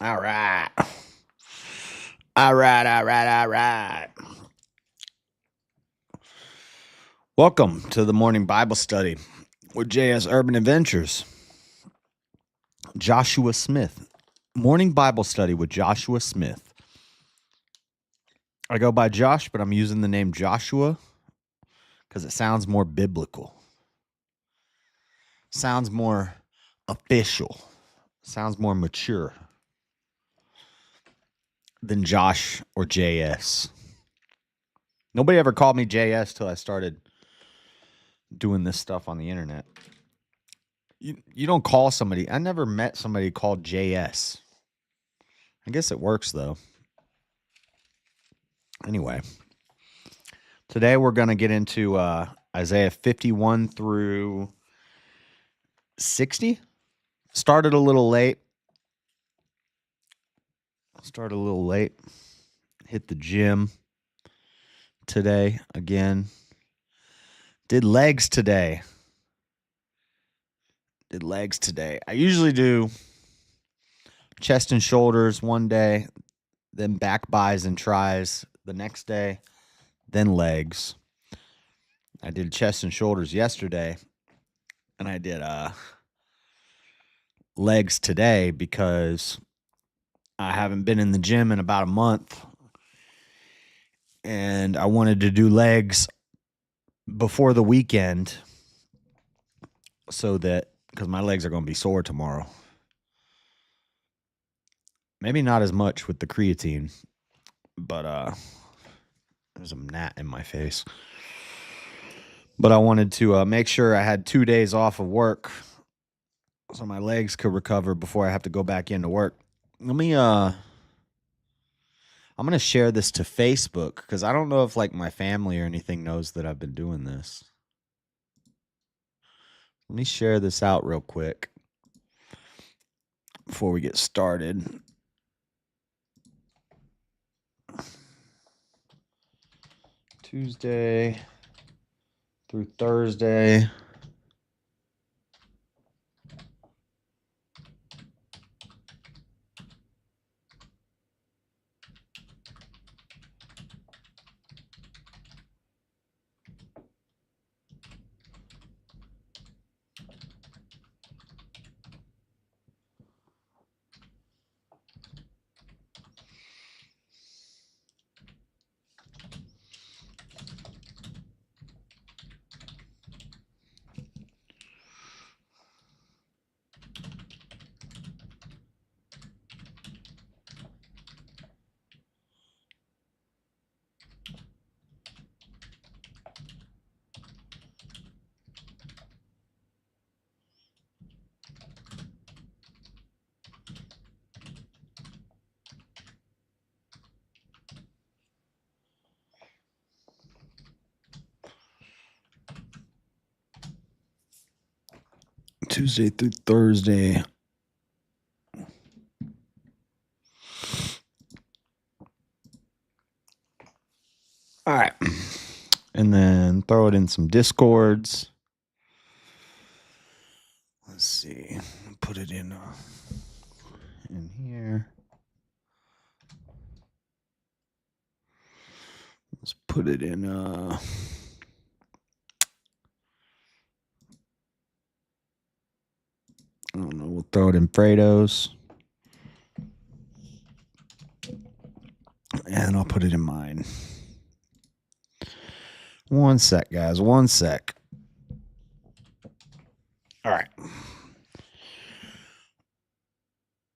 All right. All right. All right. All right. Welcome to the morning Bible study with JS Urban Adventures. Joshua Smith. Morning Bible study with Joshua Smith. I go by Josh, but I'm using the name Joshua because it sounds more biblical. Sounds more official. Sounds more mature than Josh or JS. Nobody ever called me JS till I started doing this stuff on the internet. You don't call somebody. I never met somebody called JS. I guess it works though. Anyway, today we're going to get into Isaiah 51 through 60. Started a little late. Hit the gym today again. Did legs today. I usually do chest and shoulders one day, then back, bis, and tris the next day, then legs. I did chest and shoulders yesterday, and I did legs today because I haven't been in the gym in about a month, and I wanted to do legs before the weekend so that, because my legs are going to be sore tomorrow. Maybe not as much with the creatine, but there's a gnat in my face. But I wanted to make sure I had 2 days off of work so my legs could recover before I have to go back into work. I'm going to share this to Facebook because I don't know if like my family or anything knows that I've been doing this. Let me share this out real quick before we get started. Tuesday through Thursday. Tuesday through Thursday. All right. And then throw it in some discords. Let's see. Put it in here. Let's put it in I don't know. We'll throw it in Fredo's. And I'll put it in mine. One sec, guys. One sec. All right.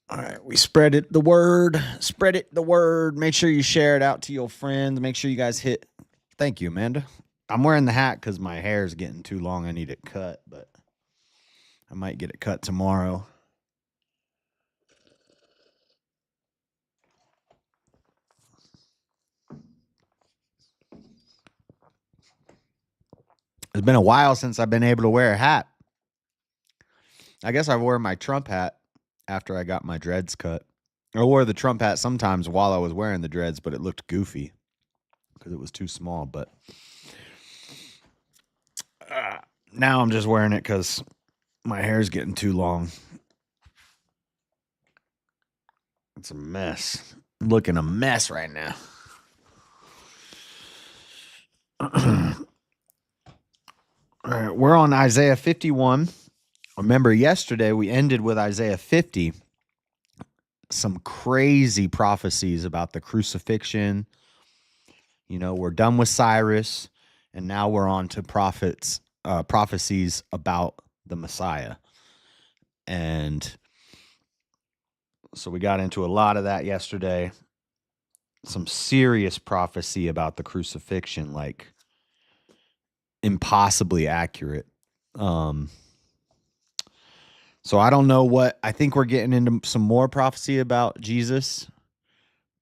All right. We spread it the word. Make sure you share it out to your friends. Make sure you guys hit. Thank you, Amanda. I'm wearing the hat because my hair is getting too long. I need it cut, but I might get it cut tomorrow. It's been a while since I've been able to wear a hat. I guess I wore my Trump hat after I got my dreads cut. I wore the Trump hat sometimes while I was wearing the dreads, but it looked goofy because it was too small. But now I'm just wearing it because my hair's getting too long. It's a mess. I'm looking a mess right now. All right, we're on Isaiah 51. Remember, yesterday we ended with Isaiah 50. Some crazy prophecies about the crucifixion. You know, we're done with Cyrus, and now we're on to prophecies about the Messiah. And so we got into a lot of that yesterday. Some serious prophecy about the crucifixion, like impossibly accurate. So I don't know what, I think we're getting into some more prophecy about Jesus.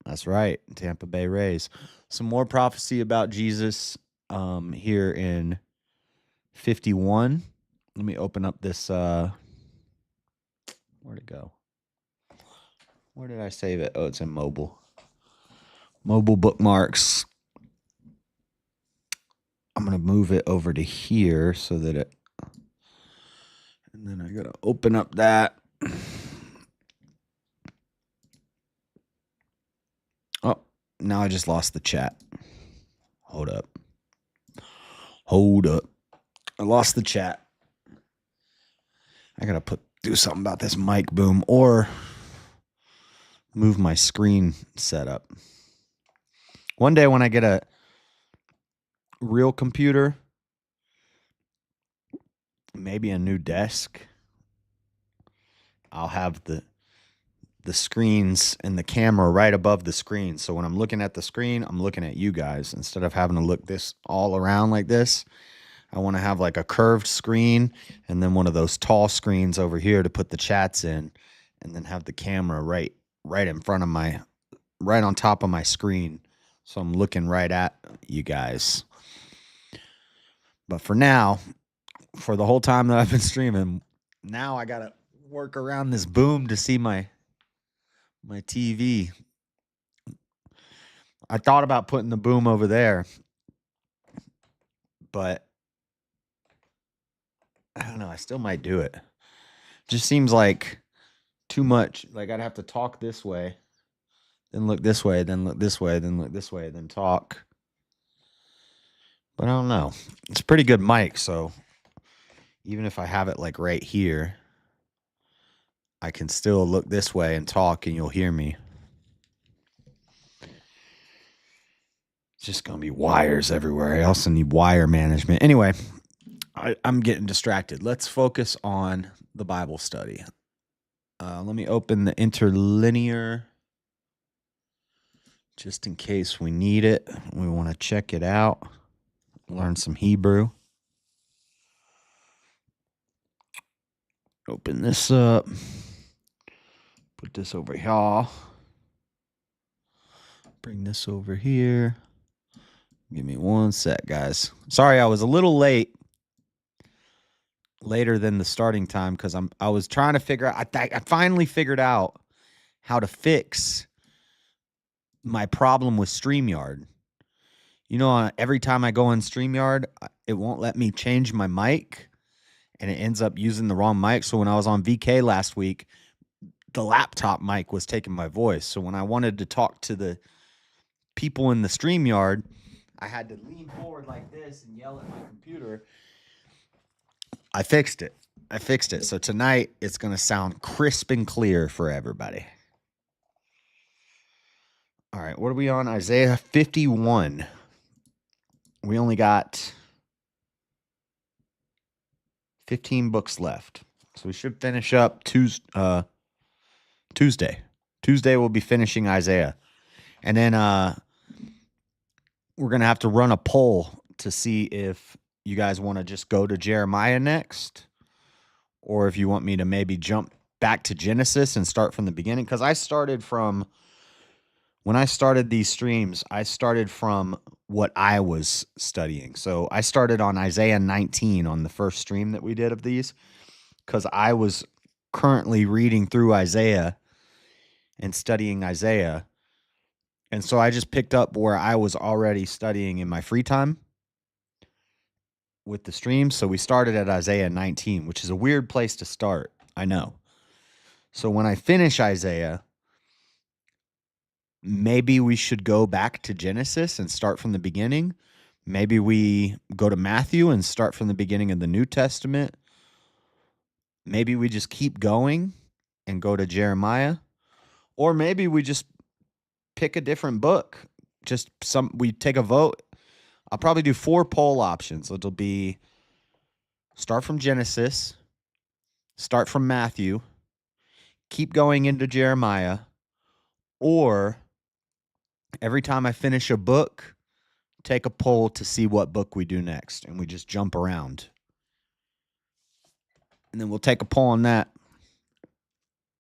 That's right, Tampa Bay Rays. Some more prophecy about Jesus here in 51. Let me open up this. Where'd it go? Where did I save it? Oh, it's in mobile. Mobile bookmarks. I'm going to move it over to here so that it. And then I got to open up that. Oh, now I just lost the chat. Hold up. I lost the chat. I got to do something about this mic boom or move my screen setup. One day when I get a real computer, maybe a new desk, I'll have the screens and the camera right above the screen. So when I'm looking at the screen, I'm looking at you guys instead of having to look this all around like this. I want to have like a curved screen and then one of those tall screens over here to put the chats in, and then have the camera right in front of right on top of my screen. So I'm looking right at you guys. But for now, for the whole time that I've been streaming, now I got to work around this boom to see my TV. I thought about putting the boom over there, but I don't know. I still might do it. Just seems like too much. Like I'd have to talk this way, then look this way, then look this way, then look this way, then talk. But I don't know. It's a pretty good mic, so even if I have it like right here, I can still look this way and talk and you'll hear me. It's just going to be wires everywhere. I also need wire management. Anyway, I'm getting distracted. Let's focus on the Bible study. Let me open the interlinear just in case we need it. We want to check it out, learn some Hebrew. Open this up. Put this over here. Bring this over here. Give me one sec, guys. Sorry, I was a little late. Later than the starting time because I was trying to figure out. I finally figured out how to fix my problem with StreamYard. You know, every time I go on StreamYard, it won't let me change my mic, and it ends up using the wrong mic. So when I was on VK last week, the laptop mic was taking my voice. So when I wanted to talk to the people in the StreamYard, I had to lean forward like this and yell at my computer. I fixed it. So tonight it's going to sound crisp and clear for everybody. All right, what are we on? Isaiah 51. We only got 15 books left. So we should finish up Tuesday. Tuesday we'll be finishing Isaiah. And then we're going to have to run a poll to see if you guys want to just go to Jeremiah next, or if you want me to maybe jump back to Genesis and start from the beginning. Because when I started these streams, I started from what I was studying. So I started on Isaiah 19 on the first stream that we did of these, because I was currently reading through Isaiah and studying Isaiah. And so I just picked up where I was already studying in my free time with the stream. So we started at Isaiah 19, which is a weird place to start. I know. So when I finish Isaiah, maybe we should go back to Genesis and start from the beginning. Maybe we go to Matthew and start from the beginning of the New Testament. Maybe we just keep going and go to Jeremiah. Or maybe we just pick a different book. We take a vote. I'll probably do 4 poll options. It'll be start from Genesis, start from Matthew, keep going into Jeremiah, or every time I finish a book, take a poll to see what book we do next, and we just jump around. And then we'll take a poll on that.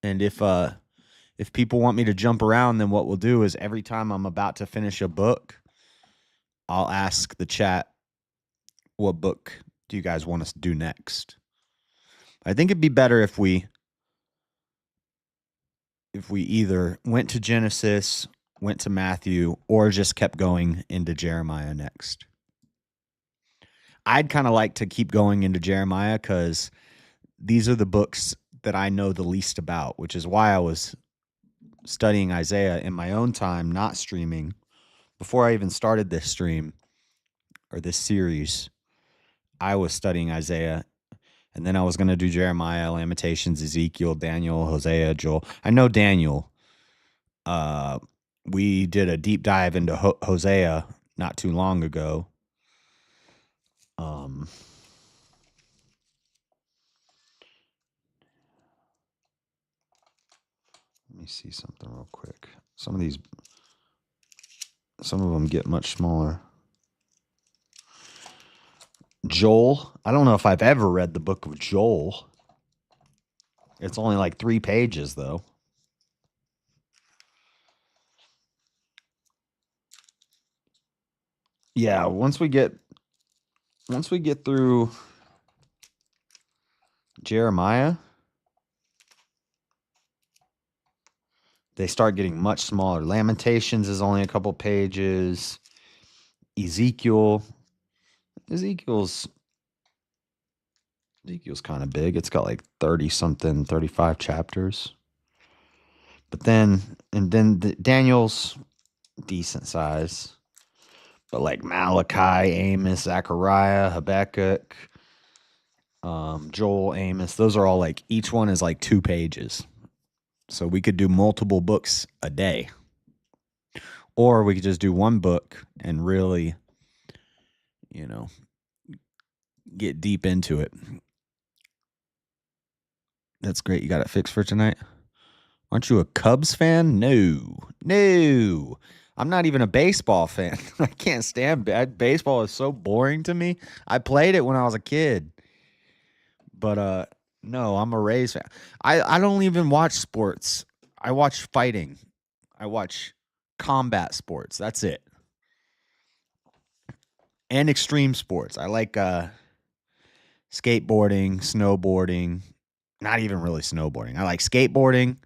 And if people want me to jump around, then what we'll do is every time I'm about to finish a book, I'll ask the chat, what book do you guys want us to do next? I think it'd be better if we either went to Genesis, went to Matthew, or just kept going into Jeremiah next. I'd kind of like to keep going into Jeremiah because these are the books that I know the least about, which is why I was studying Isaiah in my own time, not streaming. Before I even started this stream or this series, I was studying Isaiah, and then I was going to do Jeremiah, Lamentations, Ezekiel, Daniel, Hosea, Joel. I know Daniel. We did a deep dive into Hosea not too long ago. Let me see something real quick. Some of them get much smaller. Joel. I don't know if I've ever read the book of Joel. It's only like 3 pages, though. Yeah, once we get through Jeremiah, they start getting much smaller. Lamentations is only a couple pages. Ezekiel's kind of big. It's got like 35 chapters. But then Daniel's decent size. But like Malachi, Amos, Zechariah, Habakkuk, Joel, Amos, those are all like, each one is like 2 pages. So we could do multiple books a day. Or we could just do one book and really, get deep into it. That's great. You got it fixed for tonight? Aren't you a Cubs fan? No. I'm not even a baseball fan. I can't stand baseball. Is so boring to me. I played it when I was a kid. But no, I'm a Rays fan. I don't even watch sports. I watch fighting. I watch combat sports. That's it. And extreme sports. I like skateboarding, snowboarding. Not even really snowboarding. I like skateboarding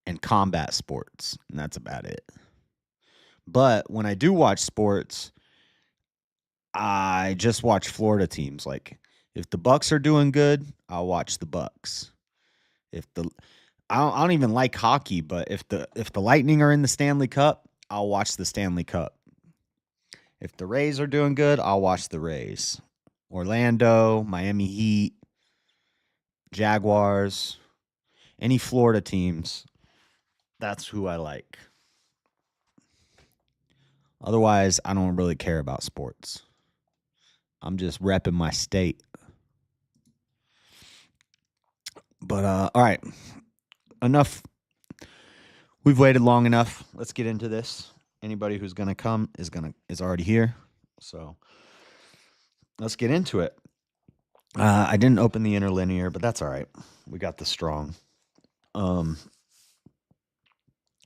and combat sports. And that's about it. But when I do watch sports, I just watch Florida teams. Like if the Bucks are doing good, I'll watch the Bucks. I don't even like hockey, but if the Lightning are in the Stanley Cup, I'll watch the Stanley Cup. If the Rays are doing good, I'll watch the Rays. Orlando, Miami Heat, Jaguars, any Florida teams, that's who I like. Otherwise, I don't really care about sports. I'm just repping my state. But all right. Enough. We've waited long enough. Let's get into this. Anybody who's going to come is already here. So let's get into it. I didn't open the interlinear, but that's all right. We got the strong.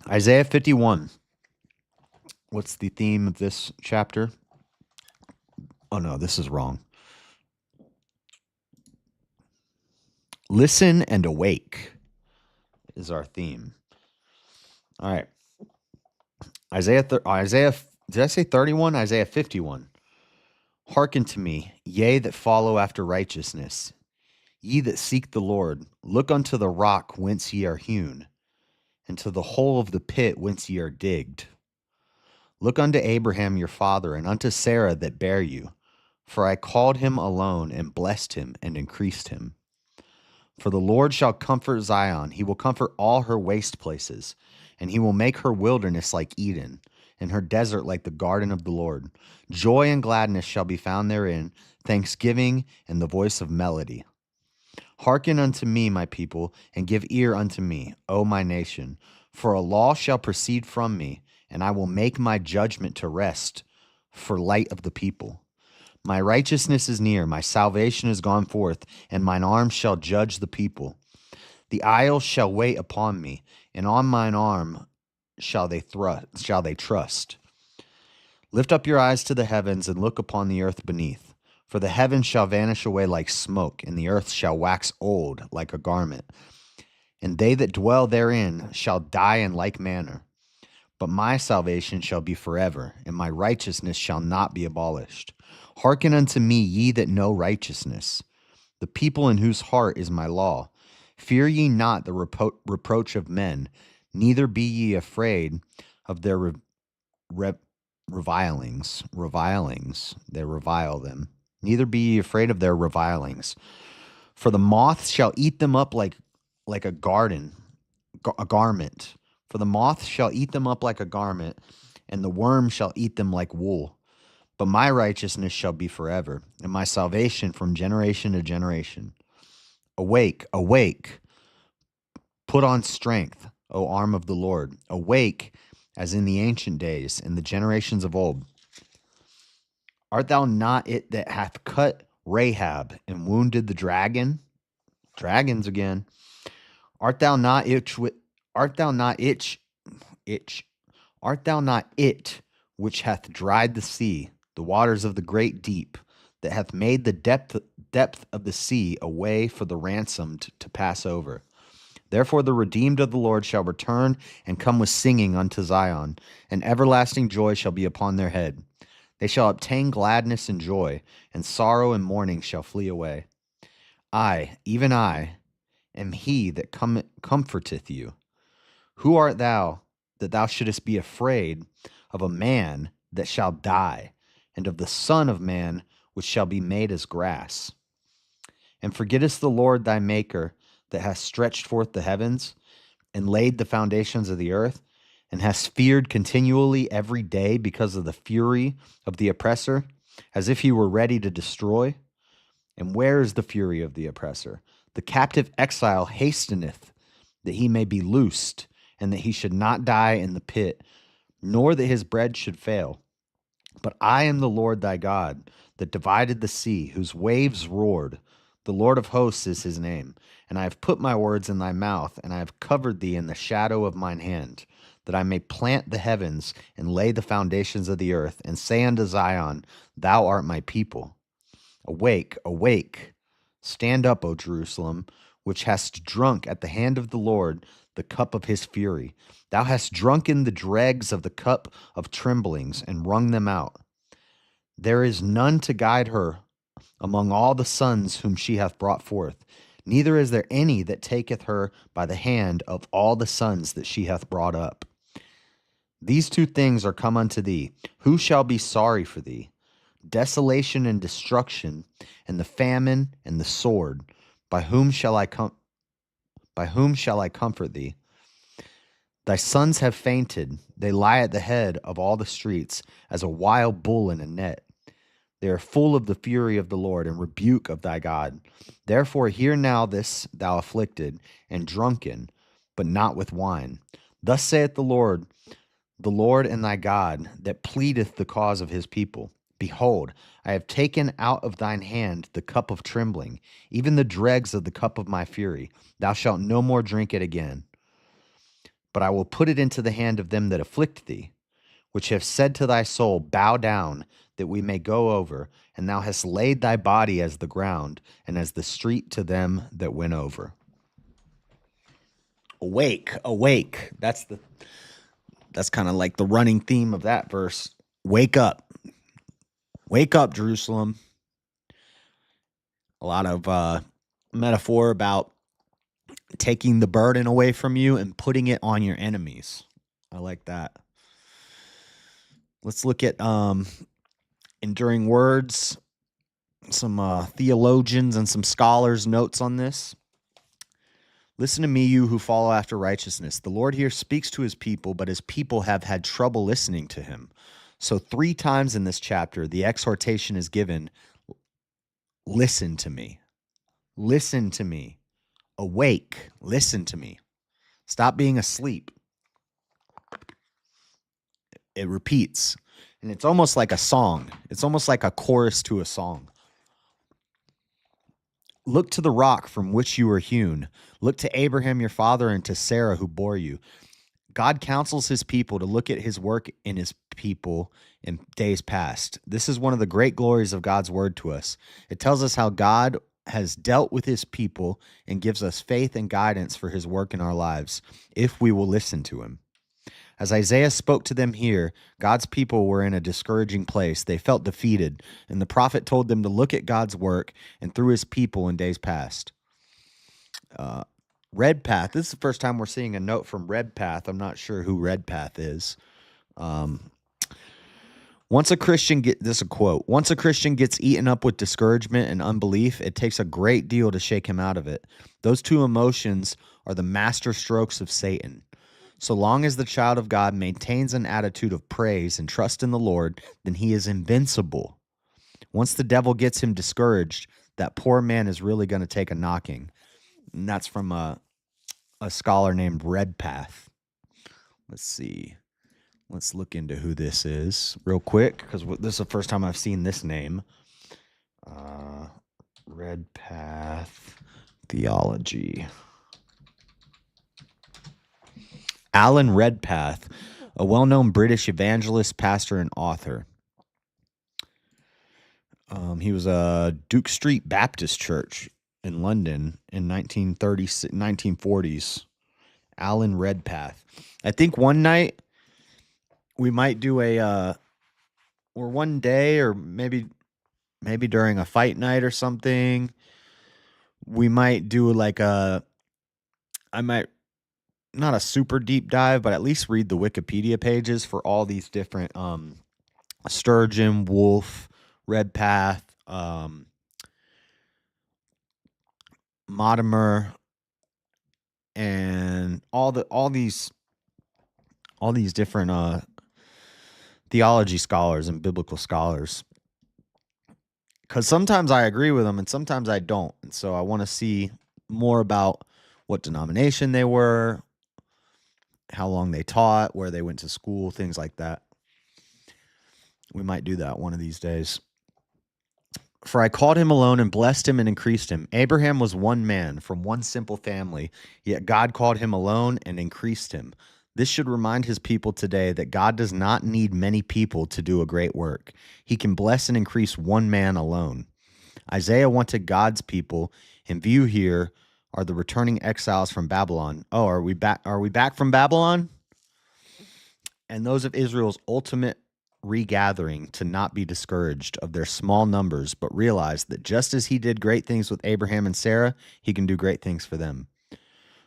Isaiah 51. What's the theme of this chapter? Oh, no, this is wrong. Listen and awake is our theme. All right. Isaiah, did I say 31? Isaiah 51. Hearken to me, ye that follow after righteousness, ye that seek the Lord, look unto the rock whence ye are hewn, into the hole of the pit whence ye are digged. Look unto Abraham your father, and unto Sarah that bare you. For I called him alone, and blessed him, and increased him. For the Lord shall comfort Zion, he will comfort all her waste places, and he will make her wilderness like Eden, and her desert like the garden of the Lord. Joy and gladness shall be found therein, thanksgiving and the voice of melody. Hearken unto me, my people, and give ear unto me, O my nation. For a law shall proceed from me, and I will make my judgment to rest for light of the people. My righteousness is near, my salvation is gone forth, and mine arm shall judge the people. The isles shall wait upon me, and on mine arm shall they trust. Lift up your eyes to the heavens, and look upon the earth beneath. For the heavens shall vanish away like smoke, and the earth shall wax old like a garment. And they that dwell therein shall die in like manner. But my salvation shall be forever, and my righteousness shall not be abolished. Hearken unto me, ye that know righteousness, the people in whose heart is my law. Fear ye not the reproach of men, neither be ye afraid of their revilings. They revile them. Neither be ye afraid of their revilings. For the moth shall eat them up like a garment. For the moth shall eat them up like a garment, and the worm shall eat them like wool. But my righteousness shall be forever, and my salvation from generation to generation. Awake, awake, put on strength, O arm of the Lord. Awake, as in the ancient days, in the generations of old. Art thou not it that hath cut Rahab and wounded the dragon? Dragons again. Art thou not it which hath dried the sea, the waters of the great deep, that hath made the depth of the sea a way for the ransomed to pass over? Therefore the redeemed of the Lord shall return and come with singing unto Zion, and everlasting joy shall be upon their head. They shall obtain gladness and joy, and sorrow and mourning shall flee away. I, even I, am he that comforteth you. Who art thou that thou shouldest be afraid of a man that shall die, and of the Son of Man which shall be made as grass? And forgettest the Lord thy Maker, that hath stretched forth the heavens, and laid the foundations of the earth, and hast feared continually every day because of the fury of the oppressor, as if he were ready to destroy? And where is the fury of the oppressor? The captive exile hasteneth, that he may be loosed, and that he should not die in the pit, nor that his bread should fail. But I am the Lord thy God, that divided the sea, whose waves roared. The Lord of hosts is his name. And I have put my words in thy mouth, and I have covered thee in the shadow of mine hand, that I may plant the heavens, and lay the foundations of the earth, and say unto Zion, Thou art my people. Awake, awake, stand up, O Jerusalem, which hast drunk at the hand of the Lord the cup of his fury. Thou hast drunken the dregs of the cup of tremblings, and wrung them out. There is none to guide her among all the sons whom she hath brought forth, neither is there any that taketh her by the hand of all the sons that she hath brought up. These two things are come unto thee. Who shall be sorry for thee? Desolation and destruction, and the famine and the sword. By whom shall I comfort thee? Thy sons have fainted. They lie at the head of all the streets, as a wild bull in a net. They are full of the fury of the Lord and rebuke of thy God. Therefore hear now this, thou afflicted and drunken, but not with wine. Thus saith the Lord and thy God, that pleadeth the cause of his people. Behold, I have taken out of thine hand the cup of trembling, even the dregs of the cup of my fury. Thou shalt no more drink it again. But I will put it into the hand of them that afflict thee, which have said to thy soul, Bow down, that we may go over, and thou hast laid thy body as the ground, and as the street to them that went over. Awake, awake. That's kind of like the running theme of that verse. Wake up. Wake up, Jerusalem. A lot of metaphor about taking the burden away from you and putting it on your enemies. I like that. Let's look at enduring words, some theologians and some scholars' notes on this. Listen to me, you who follow after righteousness. The Lord here speaks to his people, but his people have had trouble listening to him. So 3 times in this chapter, the exhortation is given, listen to me. Listen to me. Awake. Listen to me. Stop being asleep. It repeats. And it's almost like a song. It's almost like a chorus to a song. Look to the rock from which you were hewn. Look to Abraham your father and to Sarah who bore you. God counsels his people to look at his work in his people in days past. This is one of the great glories of God's word to us. It tells us how God has dealt with his people and gives us faith and guidance for his work in our lives if we will listen to him. As Isaiah spoke to them here, God's people were in a discouraging place. They felt defeated, and the prophet told them to look at God's work and through his people in days past. Redpath. This is the first time we're seeing a note from Redpath. I'm not sure who Redpath is. Once a Christian gets eaten up with discouragement and unbelief, it takes a great deal to shake him out of it. Those 2 emotions are the master strokes of Satan. So long as the child of God maintains an attitude of praise and trust in the Lord, then he is invincible. Once the devil gets him discouraged, that poor man is really going to take a knocking. And that's from a scholar named Redpath. Let's see. Let's look into who this is real quick, because this is the first time I've seen this name. Redpath Theology. Alan Redpath, a well-known British evangelist, pastor, and author. He was a Duke Street Baptist Church in London in 1940s. Alan Redpath. I think one night we might do or one day, or maybe during a fight night or something, we might do not a super deep dive, but at least read the Wikipedia pages for all these different Sturgeon, Wolfe, Redpath, Mortimer, and all these different theology scholars and biblical scholars. Because sometimes I agree with them and sometimes I don't. And so I want to see more about what denomination they were, how long they taught, where they went to school, things like that. We might do that one of these days. For I called him alone and blessed him and increased him. Abraham was one man from one simple family, yet God called him alone and increased him. This should remind his people today that God does not need many people to do a great work. He can bless and increase one man alone. Isaiah wanted God's people in view here are the returning exiles from Babylon. Oh, are we back from Babylon? And those of Israel's ultimate regathering to not be discouraged of their small numbers, but realize that just as he did great things with Abraham and Sarah, he can do great things for them.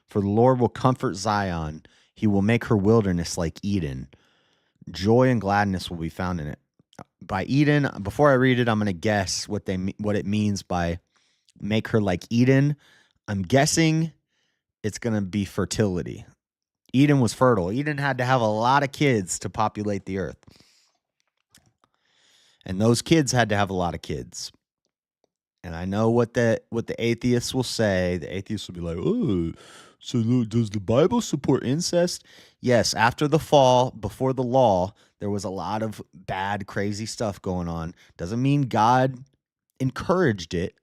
For the Lord will comfort Zion. He will make her wilderness like Eden. Joy and gladness will be found in it. By Eden, before I read it, I'm going to guess what it means by make her like Eden. I'm guessing it's going to be fertility. Eden was fertile. Eden had to have a lot of kids to populate the earth. And those kids had to have a lot of kids. And I know what the atheists will say. The atheists will be like, oh, so does the Bible support incest? Yes, after the fall, before the law, there was a lot of bad, crazy stuff going on. Doesn't mean God encouraged it.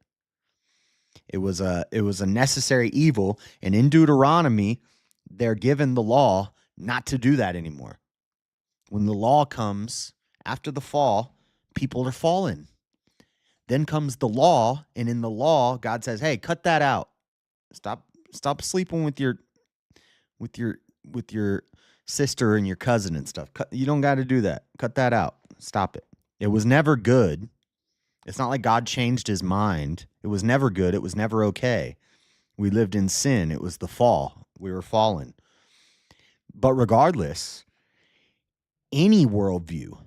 It was a necessary evil. And in Deuteronomy, they're given the law not to do that anymore. When the law comes after the fall, people are fallen. Then comes the law, and in the law, God says, "Hey, cut that out. Stop sleeping with your sister and your cousin and stuff. You don't got to do that. Cut that out. Stop it." It was never good. It's not like God changed his mind. It was never good. It was never okay. We lived in sin. It was the fall. We were fallen. But regardless, any worldview,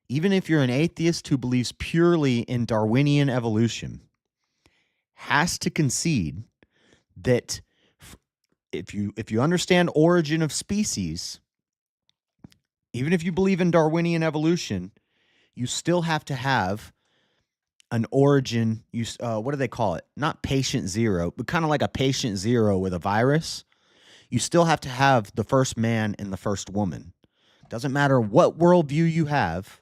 even if you're an atheist who believes purely in Darwinian evolution, has to concede that if you understand origin of species, even if you believe in Darwinian evolution, you still have to have an origin. What do they call it? Not patient zero, but kind of like a patient zero with a virus. You still have to have the first man and the first woman. Doesn't matter what worldview you have.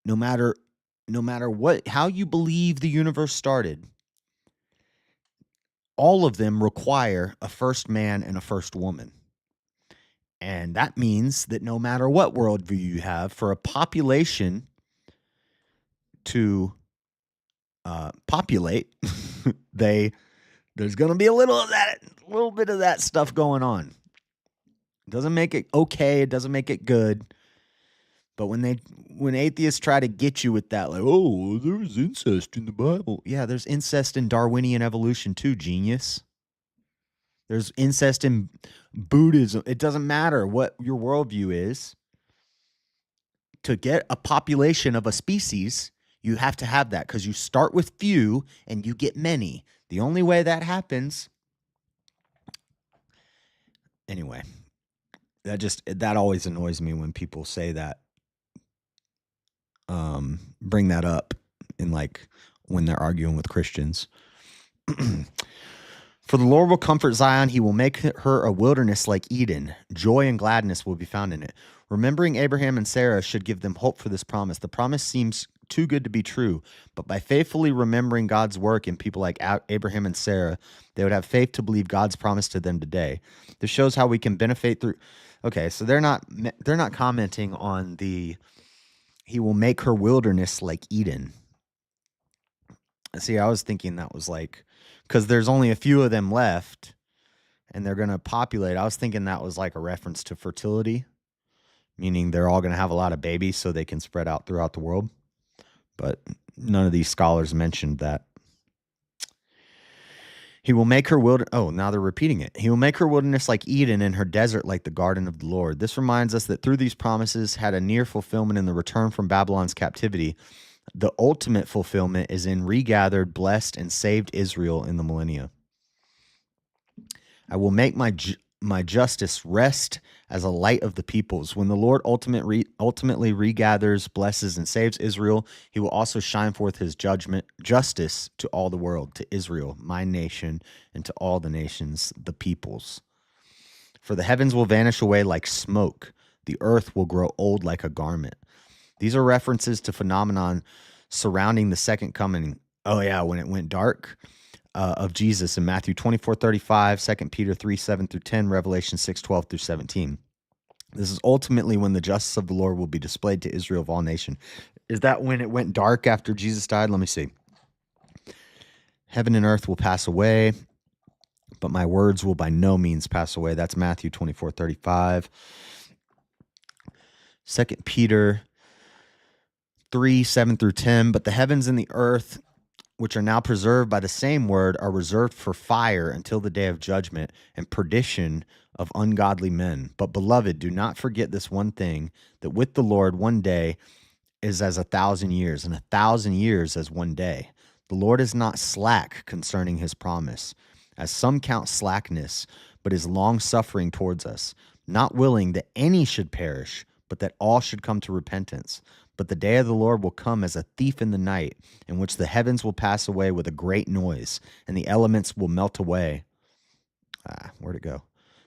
No matter how you believe the universe started, all of them require a first man and a first woman. And that means that no matter what worldview you have, for a population to populate, there's going to be a little bit of that stuff going on. It doesn't make it okay. It doesn't make it good. But when atheists try to get you with that, like, oh, there's incest in the Bible. Yeah, there's incest in Darwinian evolution too, genius. There's incest in Buddhism. It doesn't matter what your worldview is. To get a population of a species, you have to have that because you start with few and you get many. The only way that happens. Anyway, that always annoys me when people say that. Bring that up in like when they're arguing with Christians. For the Lord will comfort Zion. He will make her a wilderness like Eden. Joy and gladness will be found in it. Remembering Abraham and Sarah should give them hope for this promise. The promise seems too good to be true, but by faithfully remembering God's work in people like Abraham and Sarah, they would have faith to believe God's promise to them today. This shows how we can benefit through. Okay, so they're not commenting on the he will make her wilderness like Eden. See, I was thinking that was like, because there's only a few of them left and they're going to populate. I was thinking that was like a reference to fertility, meaning they're all going to have a lot of babies so they can spread out throughout the world. But none of these scholars mentioned that. He will make her now they're repeating it. He will make her wilderness like Eden and her desert like the garden of the Lord. This reminds us that through these promises had a near fulfillment in the return from Babylon's captivity. The ultimate fulfillment is in regathered, blessed, and saved Israel in the millennia. I will make my justice rest as a light of the peoples. When the Lord ultimately regathers, blesses, and saves Israel, he will also shine forth his justice to all the world, to Israel, my nation, and to all the nations, the peoples. For the heavens will vanish away like smoke. The earth will grow old like a garment. These are references to phenomenon surrounding the second coming. Oh yeah, when it went dark. Of Jesus in Matthew 24:35, 2 Peter 3:7-10, Revelation 6:12-17. This is ultimately when the justice of the Lord will be displayed to Israel of all nations. Is that when it went dark after Jesus died? Let me see. Heaven and earth will pass away, but my words will by no means pass away. That's Matthew 24:35. 2 Peter 3:7-10, but the heavens and the earth, which are now preserved by the same word, are reserved for fire until the day of judgment and perdition of ungodly men. But beloved, do not forget this one thing, that with the Lord 1 day is as 1,000 years, and 1,000 years as 1 day. The Lord is not slack concerning his promise, as some count slackness, but is long-suffering towards us, not willing that any should perish, but that all should come to repentance. But the day of the Lord will come as a thief in the night, in which the heavens will pass away with a great noise, and the elements will melt away. Where'd it go?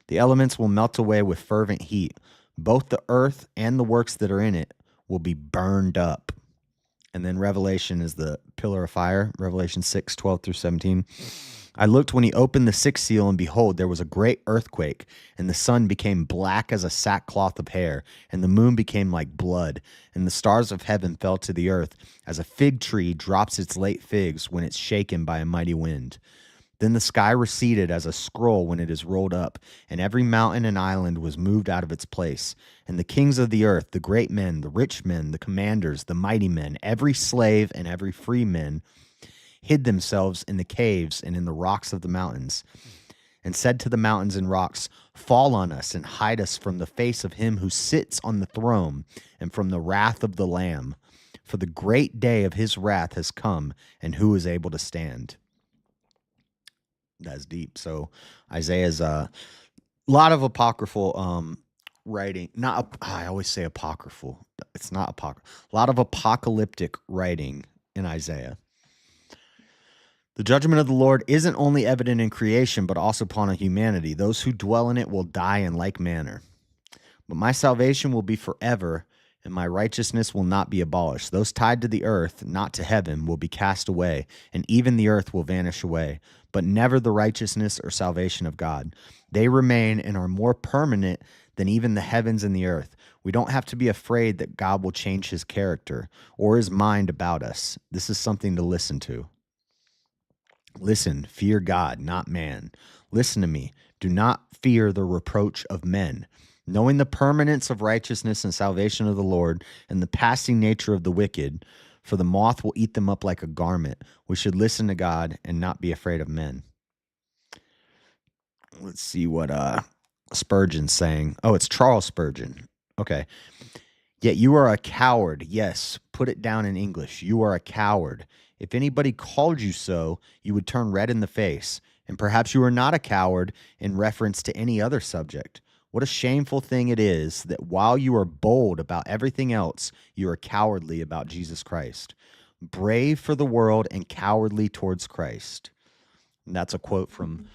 The elements will melt away with fervent heat. Both the earth and the works that are in it will be burned up. And then Revelation is the pillar of fire, Revelation 6:12-17. I looked when he opened the sixth seal, and behold, there was a great earthquake, and the sun became black as a sackcloth of hair, and the moon became like blood, and the stars of heaven fell to the earth, as a fig tree drops its late figs when it's shaken by a mighty wind. Then the sky receded as a scroll when it is rolled up, and every mountain and island was moved out of its place. And the kings of the earth, the great men, the rich men, the commanders, the mighty men, every slave and every free man, hid themselves in the caves and in the rocks of the mountains, and said to the mountains and rocks, fall on us and hide us from the face of him who sits on the throne and from the wrath of the Lamb. For the great day of his wrath has come, and who is able to stand? That's deep. So Isaiah's a lot of apocryphal writing. I always say apocryphal. It's not apocryphal. A lot of apocalyptic writing in Isaiah. The judgment of the Lord isn't only evident in creation, but also upon humanity. Those who dwell in it will die in like manner. But my salvation will be forever, and my righteousness will not be abolished. Those tied to the earth, not to heaven, will be cast away, and even the earth will vanish away, but never the righteousness or salvation of God. They remain and are more permanent than even the heavens and the earth. We don't have to be afraid that God will change his character or his mind about us. This is something to listen to. Listen, fear God, not man. Listen to me. Do not fear the reproach of men. Knowing the permanence of righteousness and salvation of the Lord and the passing nature of the wicked, for the moth will eat them up like a garment. We should listen to God and not be afraid of men. Let's see what Spurgeon's saying. Oh, it's Charles Spurgeon. Okay. Yet you are a coward. Yes, put it down in English. You are a coward. If anybody called you so, you would turn red in the face. And perhaps you are not a coward in reference to any other subject. What a shameful thing it is that while you are bold about everything else, you are cowardly about Jesus Christ. Brave for the world and cowardly towards Christ. And that's a quote from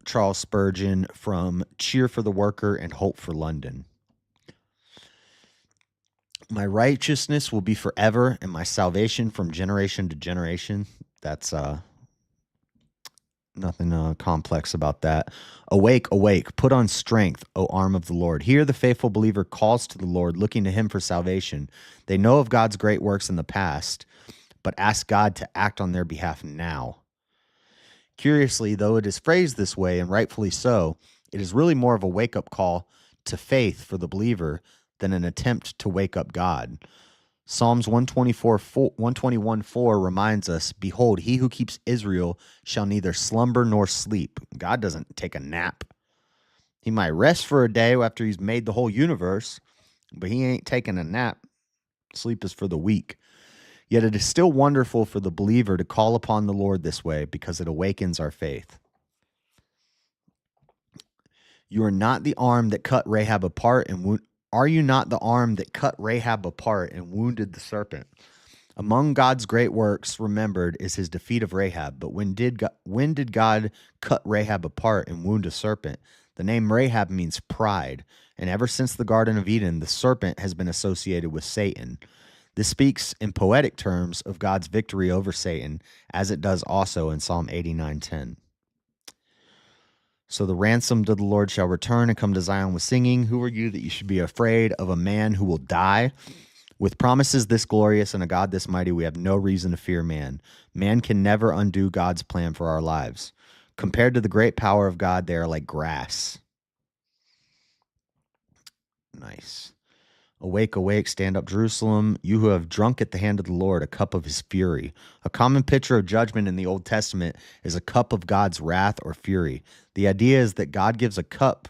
Charles Spurgeon from Cheer for the Worker and Hope for London. My righteousness will be forever, and my salvation from generation to generation. That's nothing complex about that. Awake, awake, put on strength, O arm of the Lord. Here the faithful believer calls to the Lord, looking to him for salvation. They know of God's great works in the past, but ask God to act on their behalf now. Curiously, though it is phrased this way, and rightfully so, it is really more of a wake-up call to faith for the believer than an attempt to wake up God. Psalms 121:4 reminds us, behold, he who keeps Israel shall neither slumber nor sleep. God doesn't take a nap. He might rest for a day after he's made the whole universe, but he ain't taking a nap. Sleep is for the weak. Yet it is still wonderful for the believer to call upon the Lord this way because it awakens our faith. You are not the arm that cut Rahab apart and Are you not the arm that cut Rahab apart and wounded the serpent? Among God's great works remembered is his defeat of Rahab. But when did God cut Rahab apart and wound a serpent? The name Rahab means pride, and ever since the Garden of Eden, the serpent has been associated with Satan. This speaks in poetic terms of God's victory over Satan, as it does also in Psalm 89:10. So the ransomed of the Lord shall return and come to Zion with singing. Who are you that you should be afraid of a man who will die? With promises this glorious and a God this mighty, we have no reason to fear man. Man can never undo God's plan for our lives. Compared to the great power of God, they are like grass. Nice. Awake, awake, stand up, Jerusalem, you who have drunk at the hand of the Lord a cup of his fury. A common picture of judgment in the Old Testament is a cup of God's wrath or fury. The idea is that God gives a cup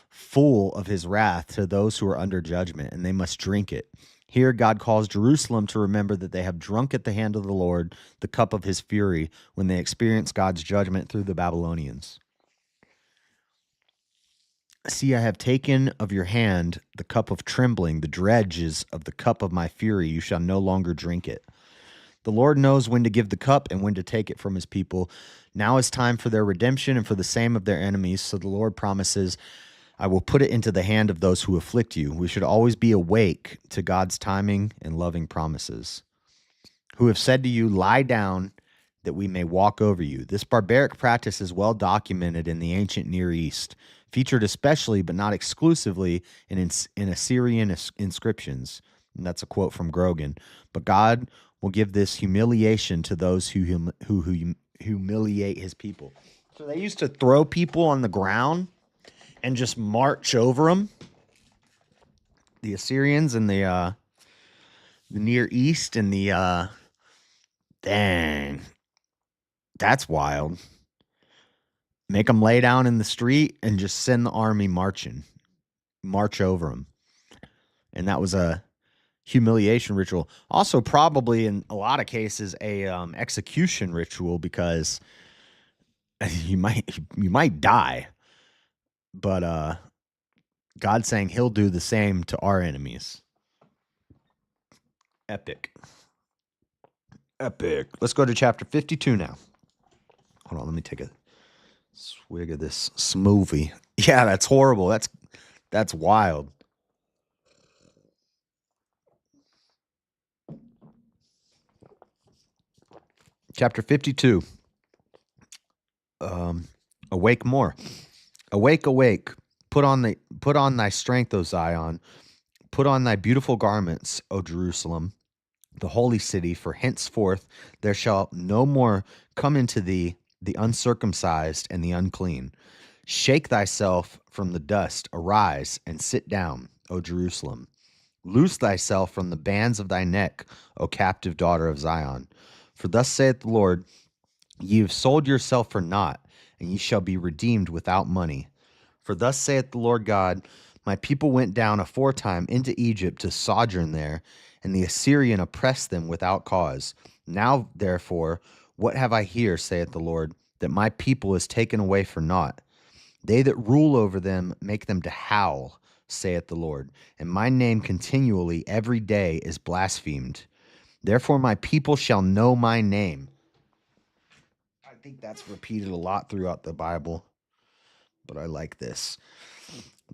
full of his wrath to those who are under judgment, and they must drink it. Here, God calls Jerusalem to remember that they have drunk at the hand of the Lord the cup of his fury when they experience God's judgment through the Babylonians. See, I have taken of your hand the cup of trembling, the dregs of the cup of my fury. You shall no longer drink it. The Lord knows when to give the cup and when to take it from his people. Now is time for their redemption and for the same of their enemies. So the Lord promises, I will put it into the hand of those who afflict you. We should always be awake to God's timing and loving promises. Who have said to you, lie down that we may walk over you. This barbaric practice is well documented in the ancient Near East, featured especially but not exclusively in Assyrian inscriptions. And that's a quote from Grogan. But God will give this humiliation to those who humiliate his people. So they used to throw people on the ground and just march over them. The Assyrians and the Near East and the dang. That's wild. Make them lay down in the street and just send the army march over them. And that was a humiliation ritual. Also, probably in a lot of cases, a execution ritual, because you might die. But God's saying He'll do the same to our enemies. Epic. Let's go to chapter 52 now. Hold on, let me take a swig of this smoothie. Yeah, that's horrible. That's wild. Chapter 52. Awake more. Awake, awake. Put on thy strength, O Zion. Put on thy beautiful garments, O Jerusalem, the holy city, for henceforth there shall no more come into thee the uncircumcised and the unclean. Shake thyself from the dust, arise and sit down, O Jerusalem. Loose thyself from the bands of thy neck, O captive daughter of Zion. For thus saith the Lord, ye have sold yourself for naught, and ye shall be redeemed without money. For thus saith the Lord God, my people went down aforetime into Egypt to sojourn there, and the Assyrian oppressed them without cause. Now, therefore, what have I here, saith the Lord, that my people is taken away for naught? They that rule over them make them to howl, saith the Lord, and my name continually every day is blasphemed. Therefore my people shall know my name. I think that's repeated a lot throughout the Bible, but I like this.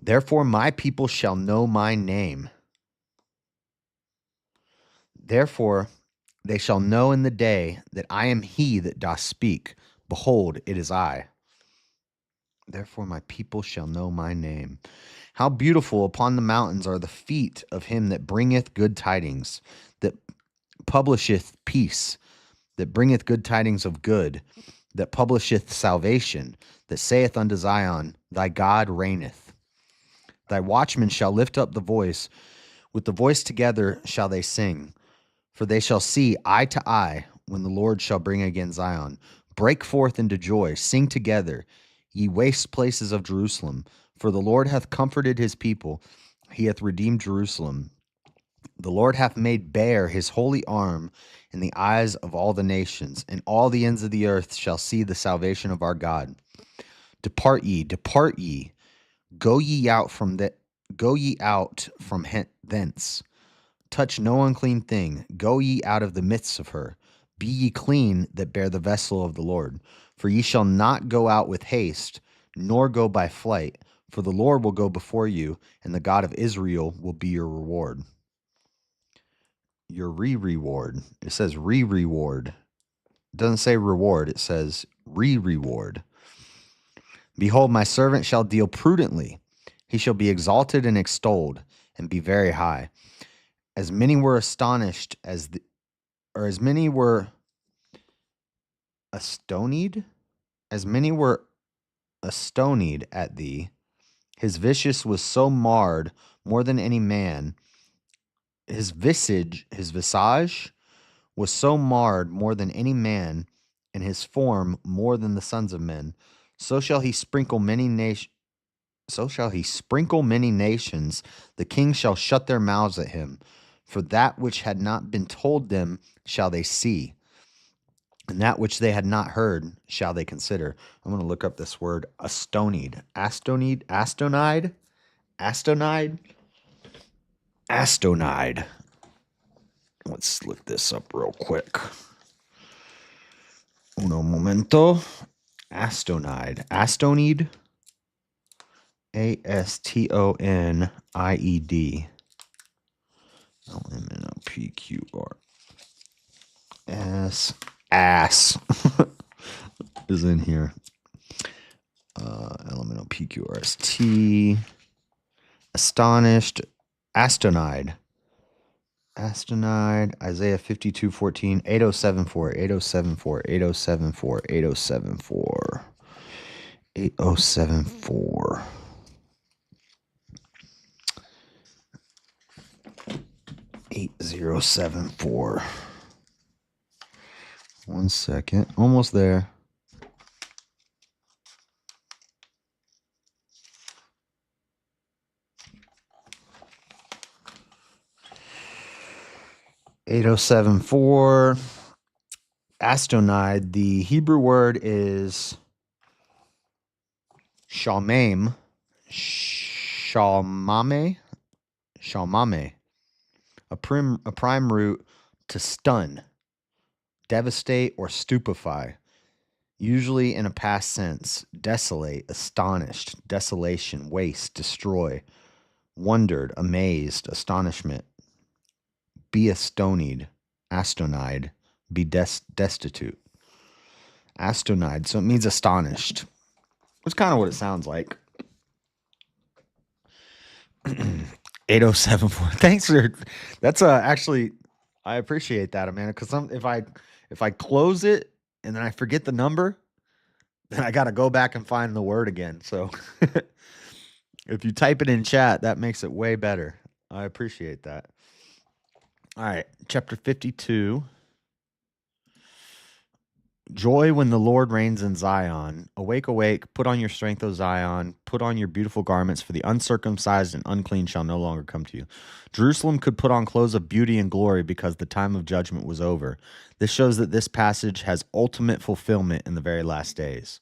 Therefore my people shall know my name. Therefore they shall know in the day that I am he that doth speak. Behold, it is I. Therefore my people shall know my name. How beautiful upon the mountains are the feet of him that bringeth good tidings, that publisheth peace, that bringeth good tidings of good, that publisheth salvation, that saith unto Zion, thy God reigneth. Thy watchmen shall lift up the voice, with the voice together shall they sing. For they shall see eye to eye when the Lord shall bring again Zion. Break forth into joy, sing together, ye waste places of Jerusalem. For the Lord hath comforted his people, he hath redeemed Jerusalem. The Lord hath made bare his holy arm in the eyes of all the nations, and all the ends of the earth shall see the salvation of our God. Depart ye, go ye out from thence. Touch no unclean thing, go ye out of the midst of her. Be ye clean that bear the vessel of the Lord. For ye shall not go out with haste, nor go by flight, for the Lord will go before you, and the God of Israel will be your reward. Your reward. It says reward. It doesn't say reward, it says reward. Behold, my servant shall deal prudently. He shall be exalted and extolled, and be very high. As many were astonished as many were astonied at thee. His visage was so marred more than any man. His visage was so marred more than any man, and his form more than the sons of men. So shall he sprinkle many nations. The kings shall shut their mouths at him. For that which had not been told them shall they see, and that which they had not heard shall they consider. I'm going to look up this word, astonied. Astonide. Let's look this up real quick. Uno momento. Astonide. Astonid. LMNOPQR. Ass is in here. LMNOPQRST. Astonished. Astonide. Isaiah 52:14. 8074. 8074. 8074. 8074. 8074. 8074. 1 second. Almost there. 8074. Astonide. The Hebrew word is shalmame. Shalmame. Shalmame. A prime root to stun, devastate, or stupefy. Usually in a past sense. Desolate, astonished, desolation, waste, destroy. Wondered, amazed, astonishment. Be astoned, astonide, be destitute. Astonide, so it means astonished. That's kind of what it sounds like. 8074. Thanks for that's actually I appreciate that, Amanda, because if I close it and then I forget the number, then I got to go back and find the word again. So if you type it in chat, that makes it way better. I appreciate that. All right, chapter 52. Joy when the Lord reigns in Zion. Awake, awake, put on your strength, O Zion. Put on your beautiful garments, for the uncircumcised and unclean shall no longer come to you. Jerusalem could put on clothes of beauty and glory because the time of judgment was over. This shows that this passage has ultimate fulfillment in the very last days.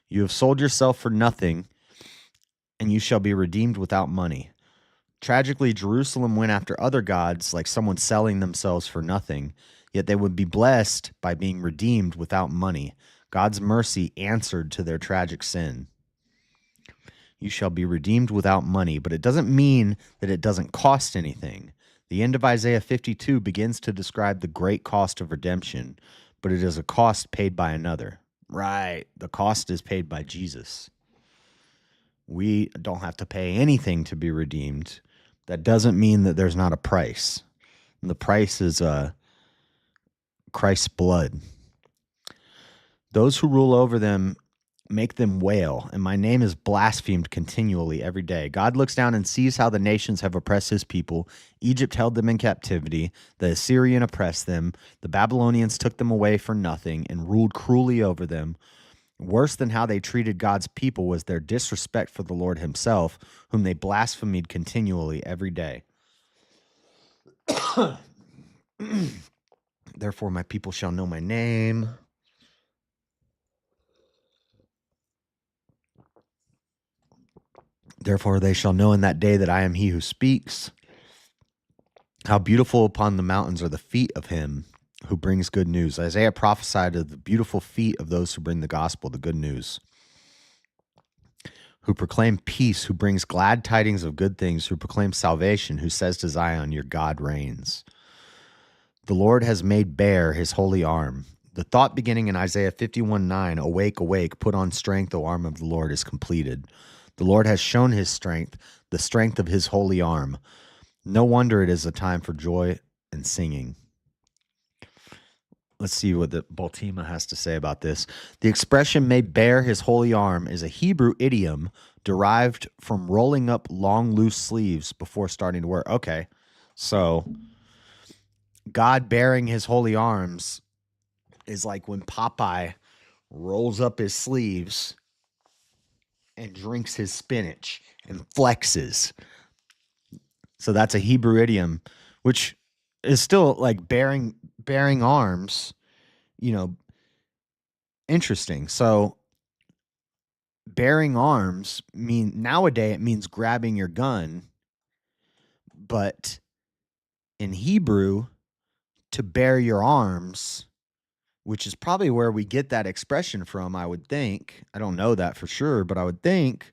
You have sold yourself for nothing, and you shall be redeemed without money. Tragically, Jerusalem went after other gods, like someone selling themselves for nothing, yet they would be blessed by being redeemed without money. God's mercy answered to their tragic sin. You shall be redeemed without money, but it doesn't mean that it doesn't cost anything. The end of Isaiah 52 begins to describe the great cost of redemption, but it is a cost paid by another. Right, the cost is paid by Jesus. We don't have to pay anything to be redeemed. That doesn't mean that there's not a price. And the price is Christ's blood. Those who rule over them make them wail, and my name is blasphemed continually every day. God looks down and sees how the nations have oppressed his people. Egypt held them in captivity. The Assyrian oppressed them. The Babylonians took them away for nothing and ruled cruelly over them. Worse than how they treated God's people was their disrespect for the Lord himself, whom they blasphemed continually every day. Therefore, my people shall know my name. Therefore, they shall know in that day that I am he who speaks. How beautiful upon the mountains are the feet of him who brings good news. Isaiah prophesied of the beautiful feet of those who bring the gospel, the good news, who proclaim peace, who brings glad tidings of good things, who proclaim salvation, who says to Zion, your God reigns. The Lord has made bare his holy arm. The thought beginning in Isaiah 51:9, awake, awake, put on strength, O arm of the Lord, is completed. The Lord has shown his strength, the strength of his holy arm. No wonder it is a time for joy and singing. Let's see what the Baltima has to say about this. The expression made bare his holy arm is a Hebrew idiom derived from rolling up long, loose sleeves before starting to work. Okay, so God bearing his holy arms is like when Popeye rolls up his sleeves and drinks his spinach and flexes. So that's a Hebrew idiom, which is still like bearing arms, interesting. So bearing arms nowadays it means grabbing your gun, but in Hebrew, to bear your arms, which is probably where we get that expression from, I would think. I don't know that for sure, but I would think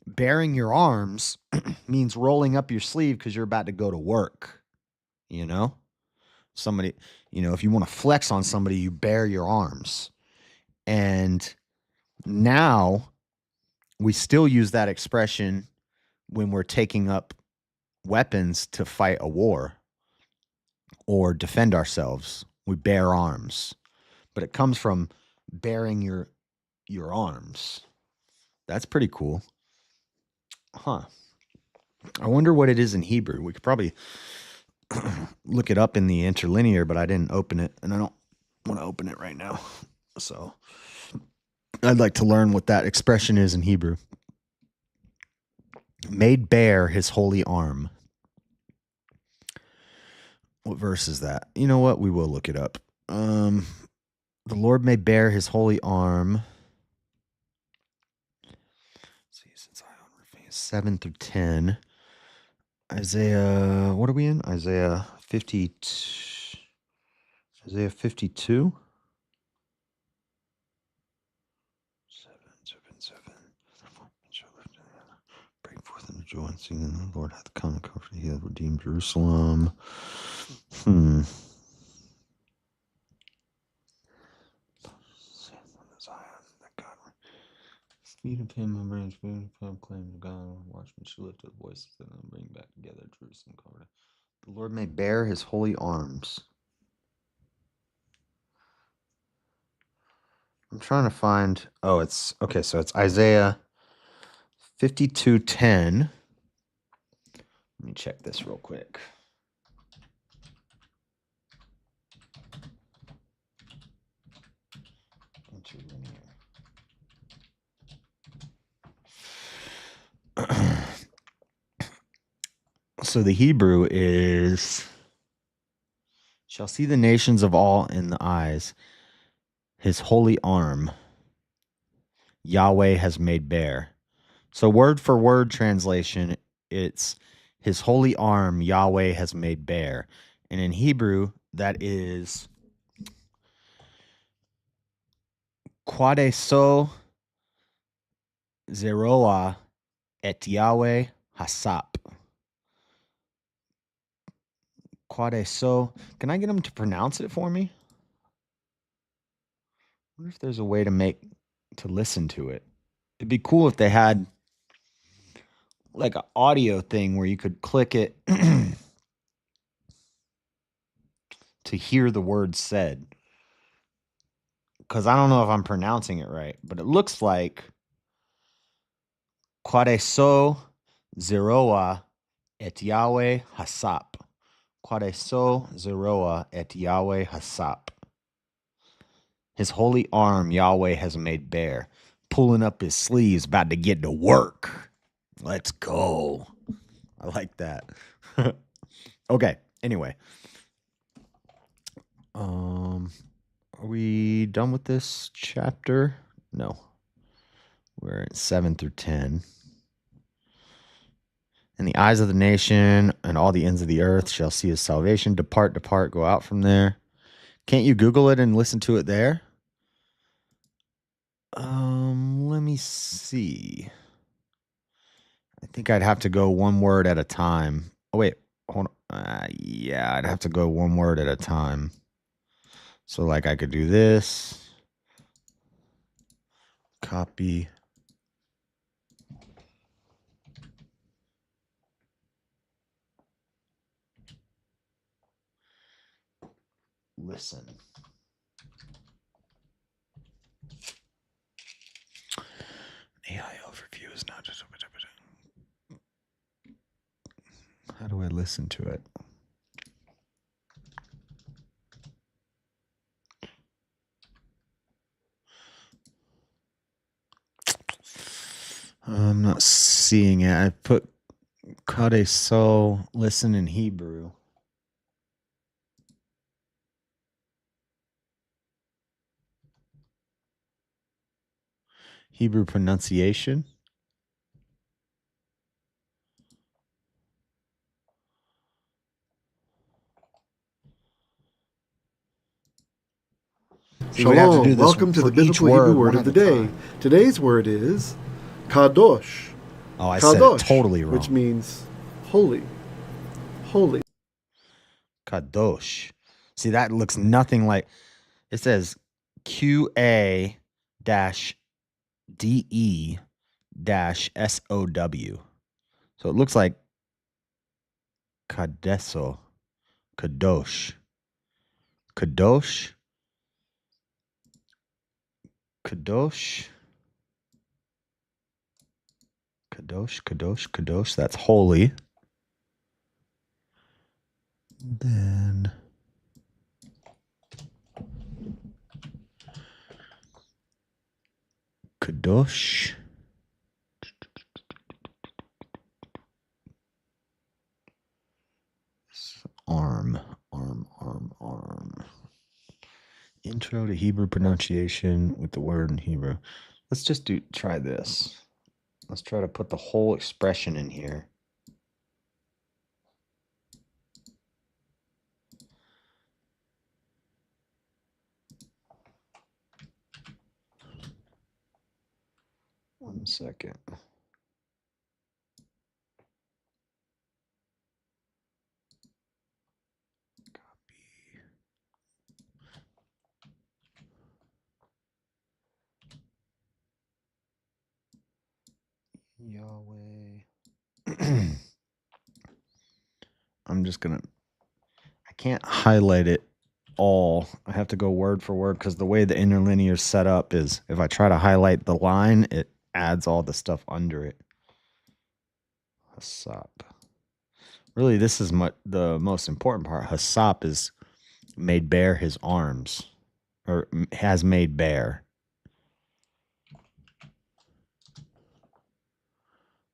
bearing your arms means rolling up your sleeve because you're about to go to work, Somebody, if you want to flex on somebody, you bare your arms. And now we still use that expression when we're taking up weapons to fight a war or defend ourselves. We bear arms, but it comes from bearing your arms. That's pretty cool. Huh. I wonder what it is in Hebrew. We could probably look it up in the interlinear, but I didn't open it, and I don't want to open it right now. So I'd like to learn what that expression is in Hebrew. Made bare his holy arm. What verse is that? You know what? We will look it up. The Lord may bear his holy arm. Let's see, since I 7 through 10. Isaiah, what are we in? Isaiah 52. Isaiah 52. 7. Break forth into joy and sing, and the Lord hath come and comforted, he hath redeemed Jerusalem. Feet of him who brings food of him, claim to God. Watchmen should lift up voices and bring back together Jerusalem covered. The Lord may bear his holy arms. I'm trying to find. Oh, it's okay. So it's Isaiah 52:10. Let me check this real quick. So the Hebrew is, shall see the nations of all in the eyes. His holy arm, Yahweh has made bare. So word for word translation, it's his holy arm, Yahweh has made bare. And in Hebrew, that is Quadeso Zeroah et Yahweh Hasap. Quadeso. Can I get him to pronounce it for me? I wonder if there's a way to listen to it. It'd be cool if they had like an audio thing where you could click it to hear the words said. Because I don't know if I'm pronouncing it right, but it looks like Quadeso Zeroah et Yahweh Hasap. Quadeso Zeroah et Yahweh Hasap. His holy arm Yahweh has made bare, pulling up his sleeves, about to get to work. Let's go. I like that. Okay, anyway. Are we done with this chapter? No. We're at 7 through 10. And the eyes of the nation and all the ends of the earth shall see his salvation. Depart, depart, go out from there. Can't you Google it and listen to it there? Let me see. I think I'd have to go one word at a time. Oh, wait. Hold on. Yeah, I'd have to go one word at a time. So, like, I could do this. Copy. Listen. AI overview is not just. How do I listen to it? I'm not seeing it. I put Kadeso, listen in Hebrew. Hebrew pronunciation. Shalom, welcome to the Biblical Hebrew Word of the Day. Today's word is kadosh. Oh, I said it totally wrong. Which means holy. Holy. Kadosh. See, that looks nothing like, it says QA-DE-SOW. So it looks like Kadeso. Kadosh. Kadosh. Kadosh. Kadosh, Kadosh, Kadosh. That's holy. Then Kadosh. Arm. Intro to Hebrew pronunciation with the word in Hebrew. Let's just try this. Let's try to put the whole expression in here. One second. Yahweh. I'm just gonna, I can't highlight it all. I have to go word for word because the way the interlinear is set up is if I try to highlight the line, it adds all the stuff under it. Hasap. Really, this is the most important part. Hasap is made bare his arms, or has made bare.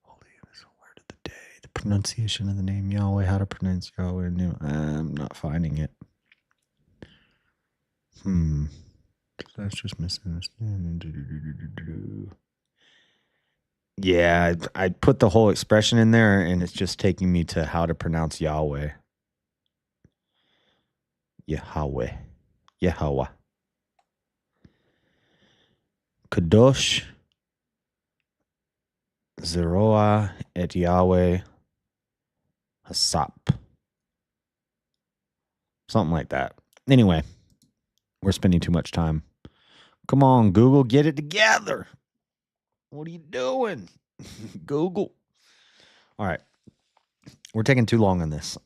Holy is the word of the day. The pronunciation of the name Yahweh. How to pronounce Yahweh? I'm not finding it. That's just misunderstanding. Yeah, I put the whole expression in there, and it's just taking me to how to pronounce Yahweh. Yahweh. Yahweh. Kadosh. Zeroah et Yahweh. Hasap. Something like that. Anyway, we're spending too much time. Come on, Google, get it together. What are you doing? Google. All right. We're taking too long on this.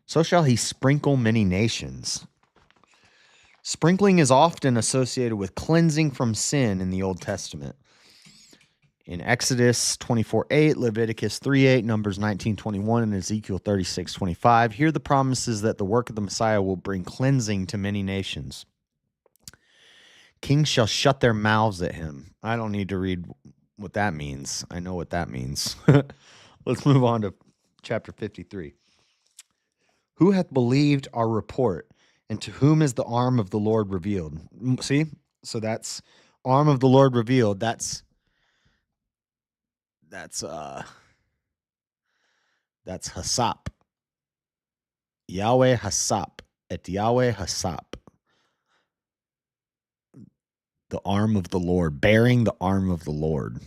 So shall he sprinkle many nations. Sprinkling is often associated with cleansing from sin in the Old Testament. In Exodus 24:8, Leviticus 3:8, Numbers 19:21, and Ezekiel 36:25, here the promises that the work of the Messiah will bring cleansing to many nations. Kings shall shut their mouths at him. I don't need to read what that means. I know what that means. Let's move on to chapter 53. Who hath believed our report, and to whom is the arm of the Lord revealed? See? So that's arm of the Lord revealed. That's Hasap. Yahweh Hasap. Et Yahweh Hasap. The arm of the Lord, bearing the arm of the Lord.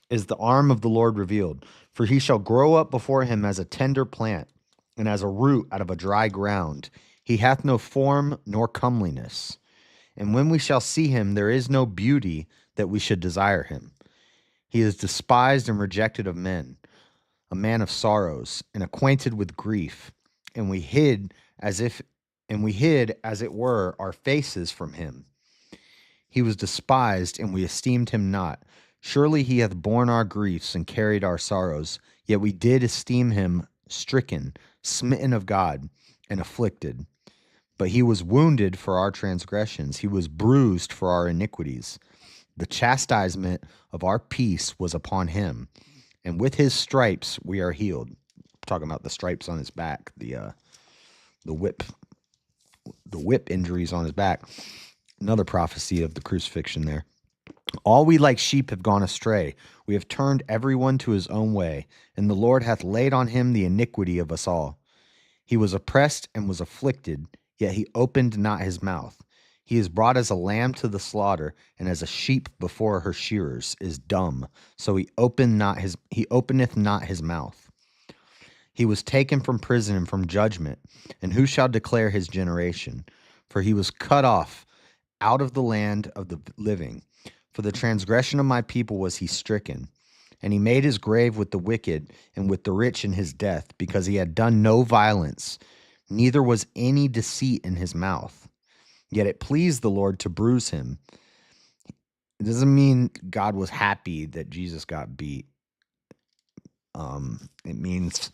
Is the arm of the Lord revealed. For he shall grow up before him as a tender plant, and as a root out of a dry ground. He hath no form nor comeliness. And when we shall see him, there is no beauty that we should desire him. He is despised and rejected of men, a man of sorrows, and acquainted with grief. And we hid as it were our faces from him. He was despised, and we esteemed him not. Surely he hath borne our griefs and carried our sorrows. Yet we did esteem him stricken, smitten of God, and afflicted. But he was wounded for our transgressions. He was bruised for our iniquities. The chastisement of our peace was upon him, and with his stripes we are healed. Talking about the stripes on his back, the whip injuries on his back. Another prophecy of the crucifixion there. All we like sheep have gone astray. We have turned everyone to his own way, and the Lord hath laid on him the iniquity of us all. He was oppressed and was afflicted, yet he opened not his mouth. He is brought as a lamb to the slaughter, and as a sheep before her shearers is dumb. So he openeth not his mouth. He was taken from prison and from judgment, and who shall declare his generation? For he was cut off out of the land of the living. For the transgression of my people was he stricken. And he made his grave with the wicked and with the rich in his death, because he had done no violence, neither was any deceit in his mouth. Yet it pleased the Lord to bruise him. It doesn't mean God was happy that Jesus got beat. It means,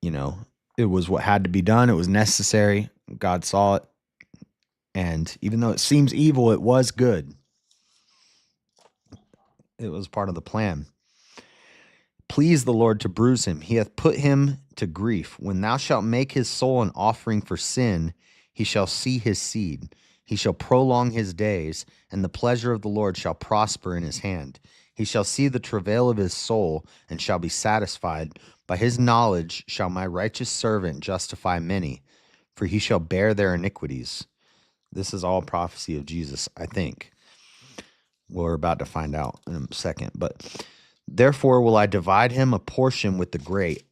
it was what had to be done. It was necessary. God saw it. And even though it seems evil, it was good. It was part of the plan. pleased the Lord to bruise him. He hath put him to grief. When thou shalt make his soul an offering for sin, he shall see his seed. He shall prolong his days, and the pleasure of the Lord shall prosper in his hand. He shall see the travail of his soul, and shall be satisfied. By his knowledge shall my righteous servant justify many, for he shall bear their iniquities. This is all prophecy of Jesus, I think. We're about to find out in a second. But therefore will I divide him a portion with the great,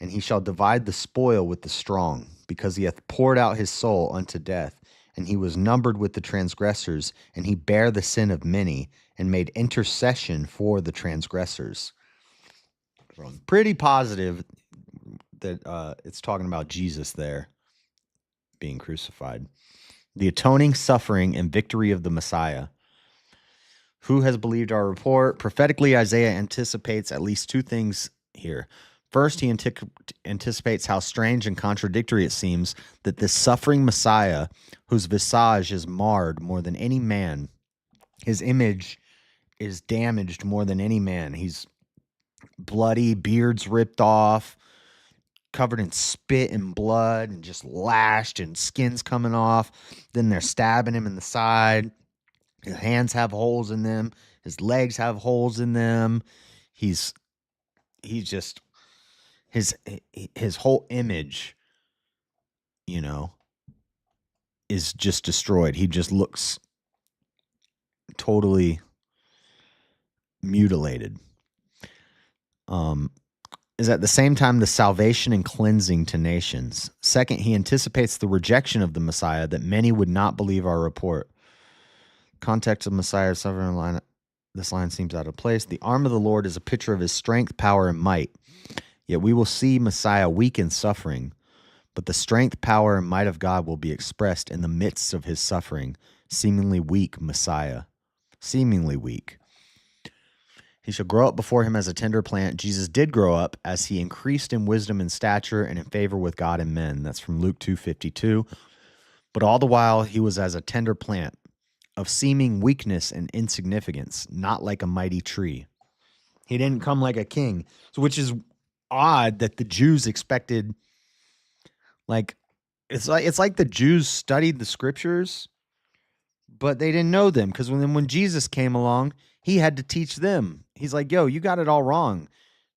and he shall divide the spoil with the strong, because he hath poured out his soul unto death, and he was numbered with the transgressors, and he bare the sin of many, and made intercession for the transgressors. So pretty positive that it's talking about Jesus there being crucified. The atoning suffering and victory of the Messiah. Who has believed our report? Prophetically, Isaiah anticipates at least two things here. First, he anticipates how strange and contradictory it seems that this suffering Messiah, whose visage is marred more than any man, his image is damaged more than any man. He's bloody, beard's ripped off, covered in spit and blood, and just lashed, and skin's coming off. Then they're stabbing him in the side. His hands have holes in them. His legs have holes in them. He's just his whole image, is just destroyed. He just looks totally mutilated. Is at the same time the salvation and cleansing to nations. Second, he anticipates the rejection of the Messiah, that many would not believe our report. Context of Messiah's suffering line. This line seems out of place. The arm of the Lord is a picture of his strength, power, and might. Yet we will see Messiah weak in suffering, but the strength, power, and might of God will be expressed in the midst of his suffering. Seemingly weak Messiah. Seemingly weak. He shall grow up before him as a tender plant. Jesus did grow up as he increased in wisdom and stature and in favor with God and men. That's from Luke 2:52. But all the while he was as a tender plant, of seeming weakness and insignificance, not like a mighty tree. He didn't come like a king, which is odd that the Jews expected, it's like the Jews studied the scriptures, but they didn't know them, because when Jesus came along, he had to teach them. He's like, yo, you got it all wrong.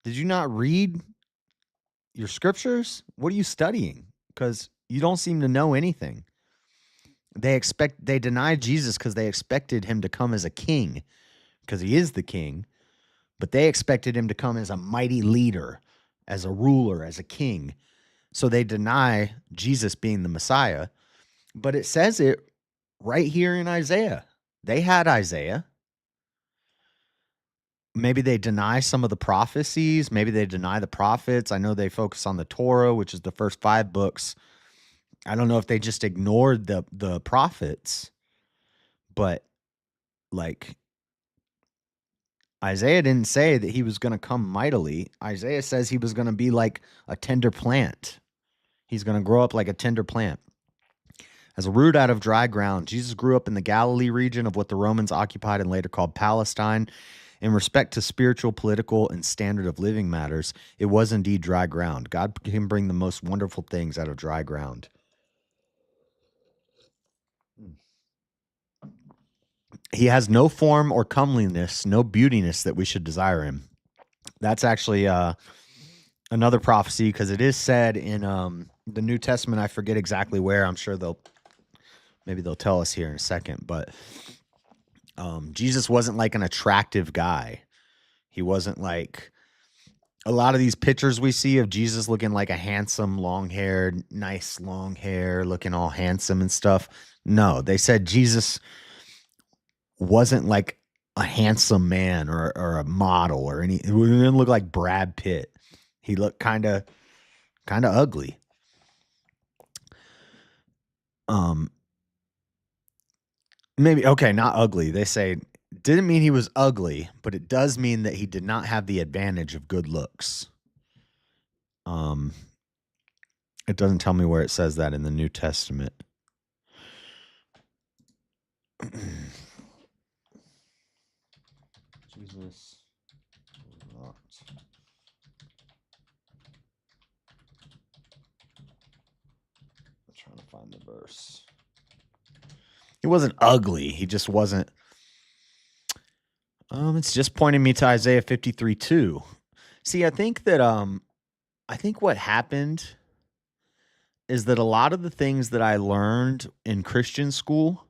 Did you not read your scriptures? What are you studying? Because you don't seem to know anything. They denied Jesus because they expected him to come as a king, because he is the king, but they expected him to come as a mighty leader, as a ruler, as a king. So they deny Jesus being the Messiah, but it says it right here in Isaiah. They had Isaiah. Maybe they deny some of the prophecies. Maybe they deny the prophets. I know they focus on the Torah, which is the first 5 books. I don't know if they just ignored the prophets, but Isaiah didn't say that he was going to come mightily. Isaiah says he was going to be like a tender plant. He's going to grow up like a tender plant. As a root out of dry ground, Jesus grew up in the Galilee region of what the Romans occupied and later called Palestine. In respect to spiritual, political, and standard of living matters, it was indeed dry ground. God can bring the most wonderful things out of dry ground. He has no form or comeliness, no beautiness that we should desire him. That's actually another prophecy, because it is said in the New Testament. I forget exactly where. I'm sure they'll tell us here in a second. But Jesus wasn't like an attractive guy. He wasn't like a lot of these pictures we see of Jesus looking like a handsome, long-haired, nice long hair, looking all handsome and stuff. No, they said Jesus wasn't like a handsome man or a model or any. He didn't look like Brad Pitt. He looked kind of ugly. Maybe, okay, not ugly. They say didn't mean he was ugly, but it does mean that he did not have the advantage of good looks. It doesn't tell me where it says that in the New Testament. Jesus. find the verse. He wasn't ugly. He just wasn't. It's just pointing me to Isaiah 53:2. See, I think what happened is that a lot of the things that I learned in Christian school,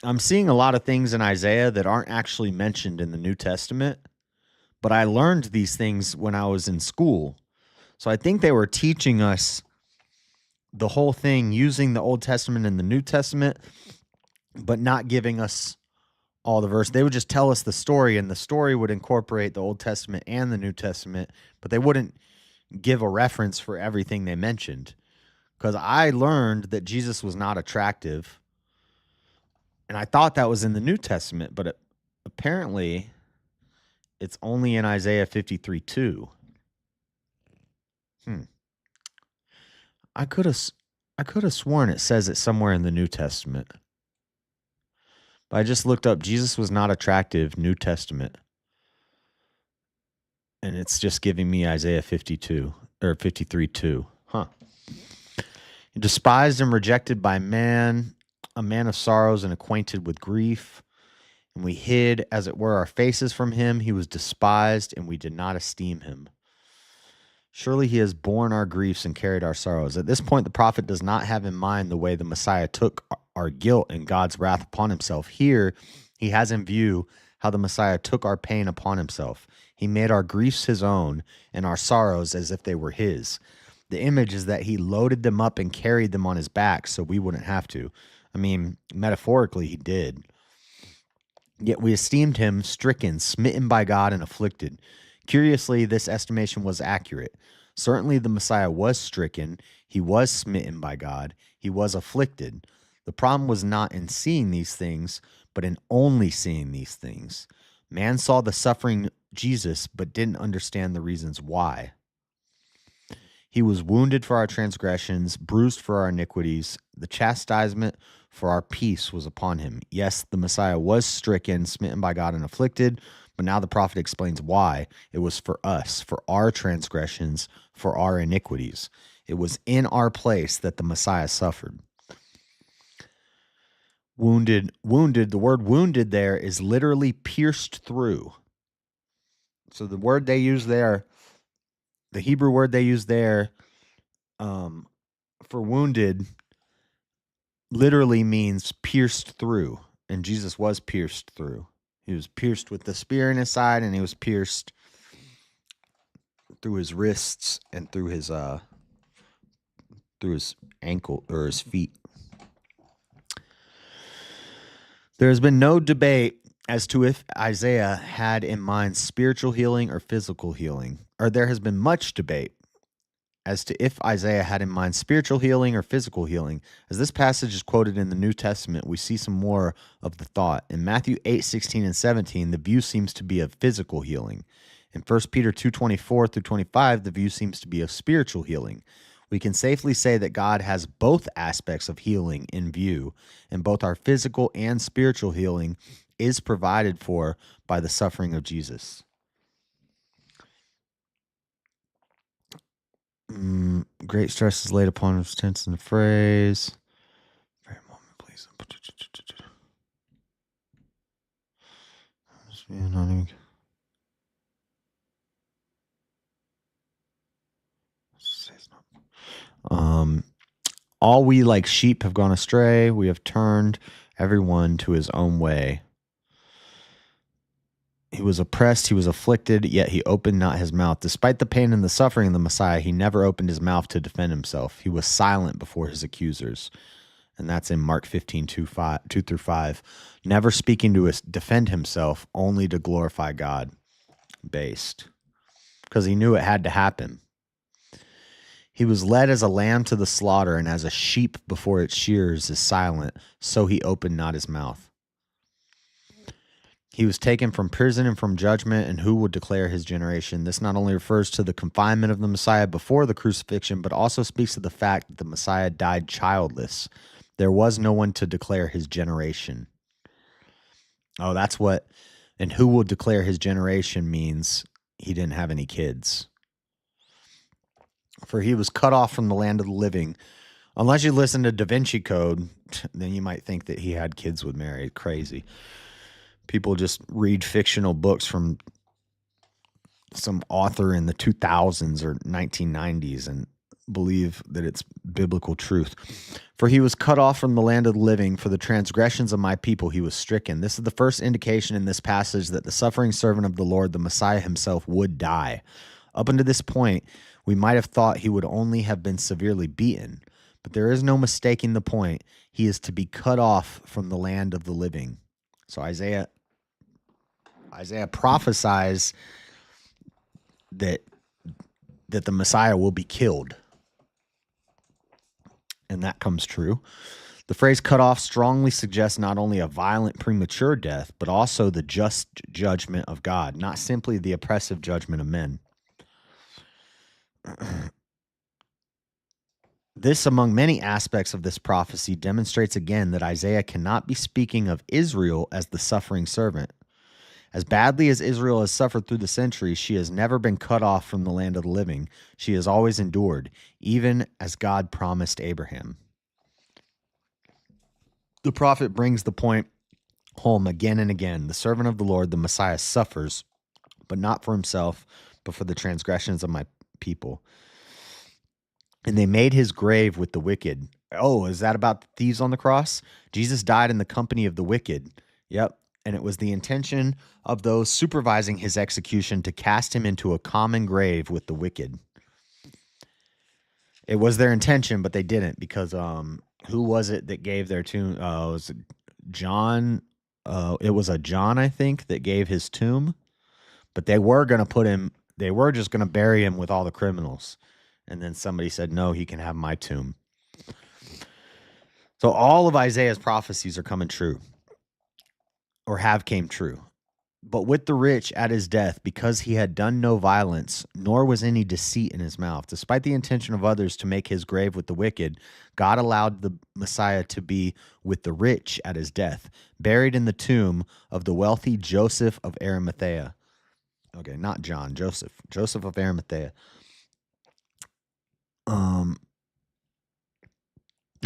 I'm seeing a lot of things in Isaiah that aren't actually mentioned in the New Testament, but I learned these things when I was in school. So I think they were teaching us the whole thing using the Old Testament and the New Testament, but not giving us all the verse. They would just tell us the story, and the story would incorporate the Old Testament and the New Testament, but they wouldn't give a reference for everything they mentioned. Because I learned that Jesus was not attractive, and I thought that was in the New Testament, but apparently it's only in Isaiah 53:2. I could have sworn it says it somewhere in the New Testament. But I just looked up Jesus was not attractive, New Testament. And it's just giving me Isaiah 52 or 53:2. Despised and rejected by man, a man of sorrows and acquainted with grief. And we hid, as it were, our faces from him. He was despised, and we did not esteem him. Surely he has borne our griefs and carried our sorrows. At this point, the prophet does not have in mind the way the Messiah took our guilt and God's wrath upon himself. Here, he has in view how the Messiah took our pain upon himself. He made our griefs his own and our sorrows as if they were his. The image is that he loaded them up and carried them on his back so we wouldn't have to. I mean, metaphorically, he did. Yet we esteemed him stricken, smitten by God, and afflicted. Curiously, this estimation was accurate. Certainly the Messiah was stricken, he was smitten by God, he was afflicted. The problem was not in seeing these things, but in only seeing these things. Man saw the suffering Jesus, but didn't understand the reasons why. He was wounded for our transgressions, bruised for our iniquities. The chastisement for our peace was upon him. Yes, the Messiah was stricken, smitten by God, and afflicted, but now the prophet explains why. It was for us, for our transgressions, for our iniquities. It was in our place that the Messiah suffered. Wounded, the word wounded there is literally pierced through. So the word they use there, the Hebrew word they use there for wounded literally means pierced through, and Jesus was pierced through. He was pierced with the spear in his side, and he was pierced through his wrists and through his ankle or his feet. There has been no debate as to if Isaiah had in mind spiritual healing or physical healing, or there has been much debate as to if Isaiah had in mind spiritual healing or physical healing. As this passage is quoted in the New Testament, we see some more of the thought. In Matthew 8:16 and 17, the view seems to be of physical healing. In 1 Peter 2:24 through 25, the view seems to be of spiritual healing. We can safely say that God has both aspects of healing in view, and both our physical and spiritual healing is provided for by the suffering of Jesus. Great stress is laid upon his tense in the phrase. Very moment, please. All we like sheep have gone astray. We have turned everyone to his own way. He was oppressed, he was afflicted, yet he opened not his mouth. Despite the pain and the suffering of the Messiah, he never opened his mouth to defend himself. He was silent before his accusers. And that's in Mark 15:2-5. Never speaking to defend himself, only to glorify God. Based. Because he knew it had to happen. He was led as a lamb to the slaughter, and as a sheep before its shearers is silent, so he opened not his mouth. He was taken from prison and from judgment, and who would declare his generation? This not only refers to the confinement of the Messiah before the crucifixion, but also speaks to the fact that the Messiah died childless. There was no one to declare his generation. Oh, that's what, and who will declare his generation means he didn't have any kids. For he was cut off from the land of the living. Unless you listen to Da Vinci Code, then you might think that he had kids with Mary. Crazy. People just read fictional books from some author in the 2000s or 1990s and believe that it's biblical truth. For he was cut off from the land of the living. For the transgressions of my people he was stricken. This is the first indication in this passage that the suffering servant of the Lord, the Messiah himself, would die. Up until this point, we might have thought he would only have been severely beaten, but there is no mistaking the point. He is to be cut off from the land of the living. So Isaiah prophesies that the Messiah will be killed. And that comes true. The phrase cut off strongly suggests not only a violent premature death, but also the just judgment of God, not simply the oppressive judgment of men. This, among many aspects of this prophecy, demonstrates again that Isaiah cannot be speaking of Israel as the suffering servant. As badly as Israel has suffered through the centuries, she has never been cut off from the land of the living. She has always endured, even as God promised Abraham. The prophet brings the point home again and again. The servant of the Lord, the Messiah, suffers, but not for himself, but for the transgressions of my people. And they made his grave with the wicked. Oh, is that about the thieves on the cross? Jesus died in the company of the wicked. Yep. And it was the intention of those supervising his execution to cast him into a common grave with the wicked. It was their intention, but they didn't, because who was it that gave their tomb? It was John. It was a John, I think, that gave his tomb. But they were going to put him. They were just going to bury him with all the criminals. And then somebody said, no, he can have my tomb. So all of Isaiah's prophecies are coming true, or have came true. But with the rich at his death, because he had done no violence, nor was any deceit in his mouth, despite the intention of others to make his grave with the wicked, God allowed the Messiah to be with the rich at his death, buried in the tomb of the wealthy Joseph of Arimathea. Okay, not John, Joseph. Joseph of Arimathea.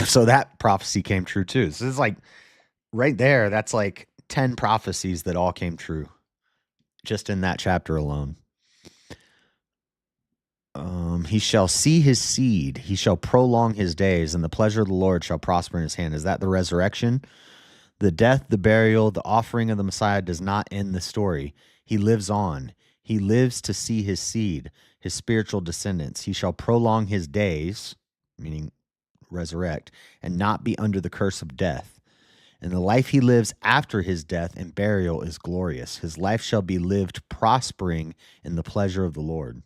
So that prophecy came true too. So this is like right there. That's like 10 prophecies that all came true just in that chapter alone. He shall see his seed. He shall prolong his days, and the pleasure of the Lord shall prosper in his hand. Is that the resurrection? The death, the burial, the offering of the Messiah does not end the story. He lives on. He lives to see his seed, his spiritual descendants. He shall prolong his days, meaning resurrect, and not be under the curse of death. And the life he lives after his death and burial is glorious. His life shall be lived prospering in the pleasure of the Lord.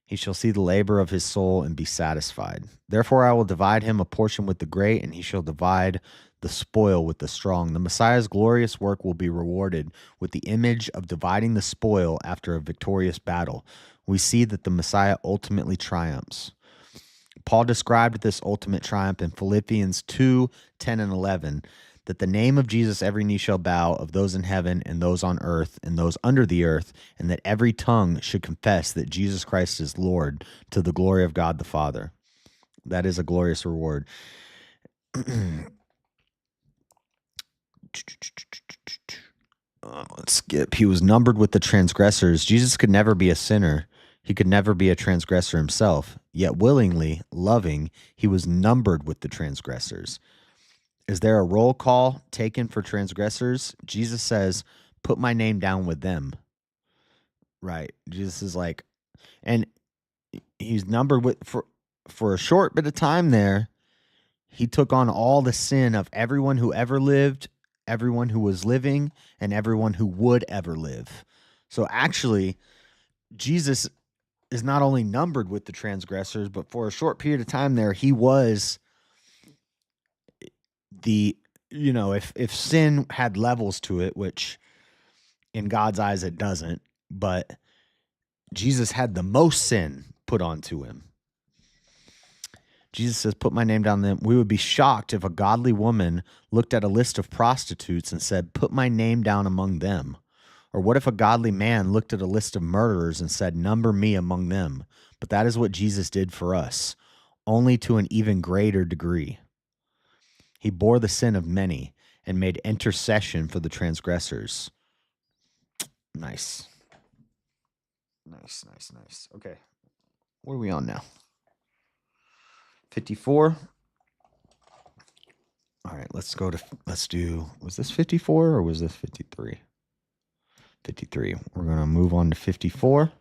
He shall see the labor of his soul and be satisfied. Therefore I will divide him a portion with the great, and he shall divide the spoil with the strong. The Messiah's glorious work will be rewarded with the image of dividing the spoil after a victorious battle. We see that the Messiah ultimately triumphs. Paul described this ultimate triumph in Philippians 2:10 and 11, that the name of Jesus every knee shall bow, of those in heaven and those on earth and those under the earth, and that every tongue should confess that Jesus Christ is Lord, to the glory of God the Father. That is a glorious reward. Let's skip. He was numbered with the transgressors. Jesus could never be a sinner. He could never be a transgressor himself, yet willingly, loving, he was numbered with the transgressors. Is there a roll call taken for transgressors? Jesus says, put my name down with them. Right. Jesus is like, and he's numbered with, for a short bit of time there, he took on all the sin of everyone who ever lived, everyone who was living, and everyone who would ever live. So actually, Jesus is not only numbered with the transgressors, but for a short period of time there, he was the, if sin had levels to it, which in God's eyes it doesn't, but Jesus had the most sin put onto him. Jesus says, put my name down them. We would be shocked if a godly woman looked at a list of prostitutes and said, put my name down among them. Or what if a godly man looked at a list of murderers and said, number me among them? But that is what Jesus did for us, only to an even greater degree. He bore the sin of many and made intercession for the transgressors. Nice. Nice. Okay. What are we on now? 54. All right, let's do, was this 54 or was this 53? 53. We're going to move on to 54.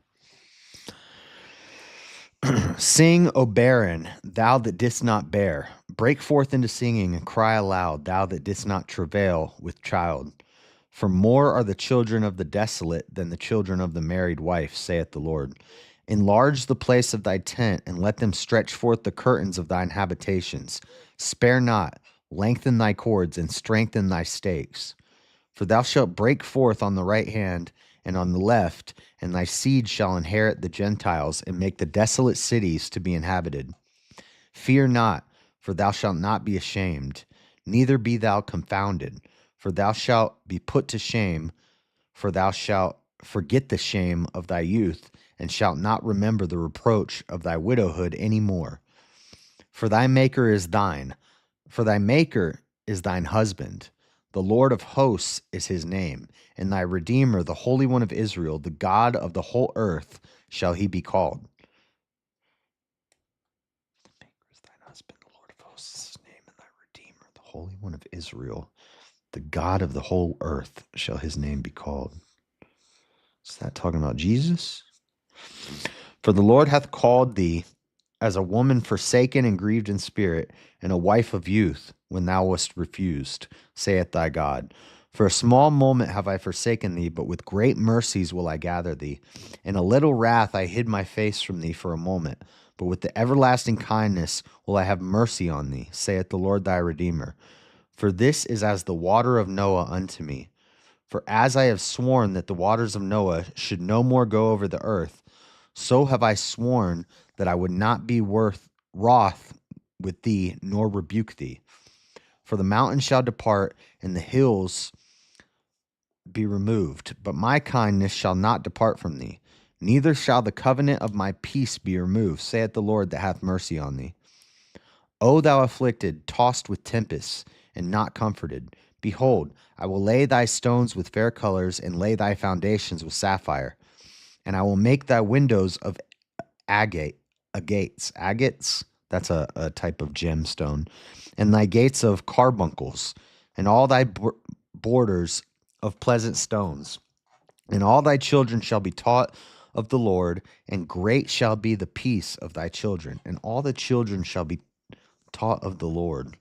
Sing, O barren, thou that didst not bear. Break forth into singing and cry aloud, thou that didst not travail with child. For more are the children of the desolate than the children of the married wife, saith the Lord. Enlarge the place of thy tent, and let them stretch forth the curtains of thine habitations. Spare not, lengthen thy cords, and strengthen thy stakes. For thou shalt break forth on the right hand and on the left, and thy seed shall inherit the Gentiles, and make the desolate cities to be inhabited. Fear not, for thou shalt not be ashamed, neither be thou confounded, for thou shalt be put to shame, for thou shalt forget the shame of thy youth, and shalt not remember the reproach of thy widowhood any more. For thy Maker is thine, for thy Maker is thine husband. The Lord of hosts is his name, and thy Redeemer, the Holy One of Israel, the God of the whole earth, shall he be called. The Maker is thine husband, the Lord of hosts is his name, and thy Redeemer, the Holy One of Israel, the God of the whole earth, shall his name be called. Is that talking about Jesus? For the Lord hath called thee as a woman forsaken and grieved in spirit, and a wife of youth, when thou wast refused, saith thy God. For a small moment have I forsaken thee, but with great mercies will I gather thee. In a little wrath I hid my face from thee for a moment, but with the everlasting kindness will I have mercy on thee, saith the Lord thy Redeemer. For this is as the water of Noah unto me. For as I have sworn that the waters of Noah should no more go over the earth, so have I sworn that I would not be wroth with thee, nor rebuke thee. For the mountains shall depart, and the hills be removed, but my kindness shall not depart from thee, neither shall the covenant of my peace be removed, saith the Lord that hath mercy on thee. O thou afflicted, tossed with tempests, and not comforted, behold, I will lay thy stones with fair colors, and lay thy foundations with sapphire. And I will make thy windows of agates, that's a type of gemstone, and thy gates of carbuncles, and all thy borders of pleasant stones. And all thy children shall be taught of the Lord, and great shall be the peace of thy children. And all the children shall be taught of the Lord.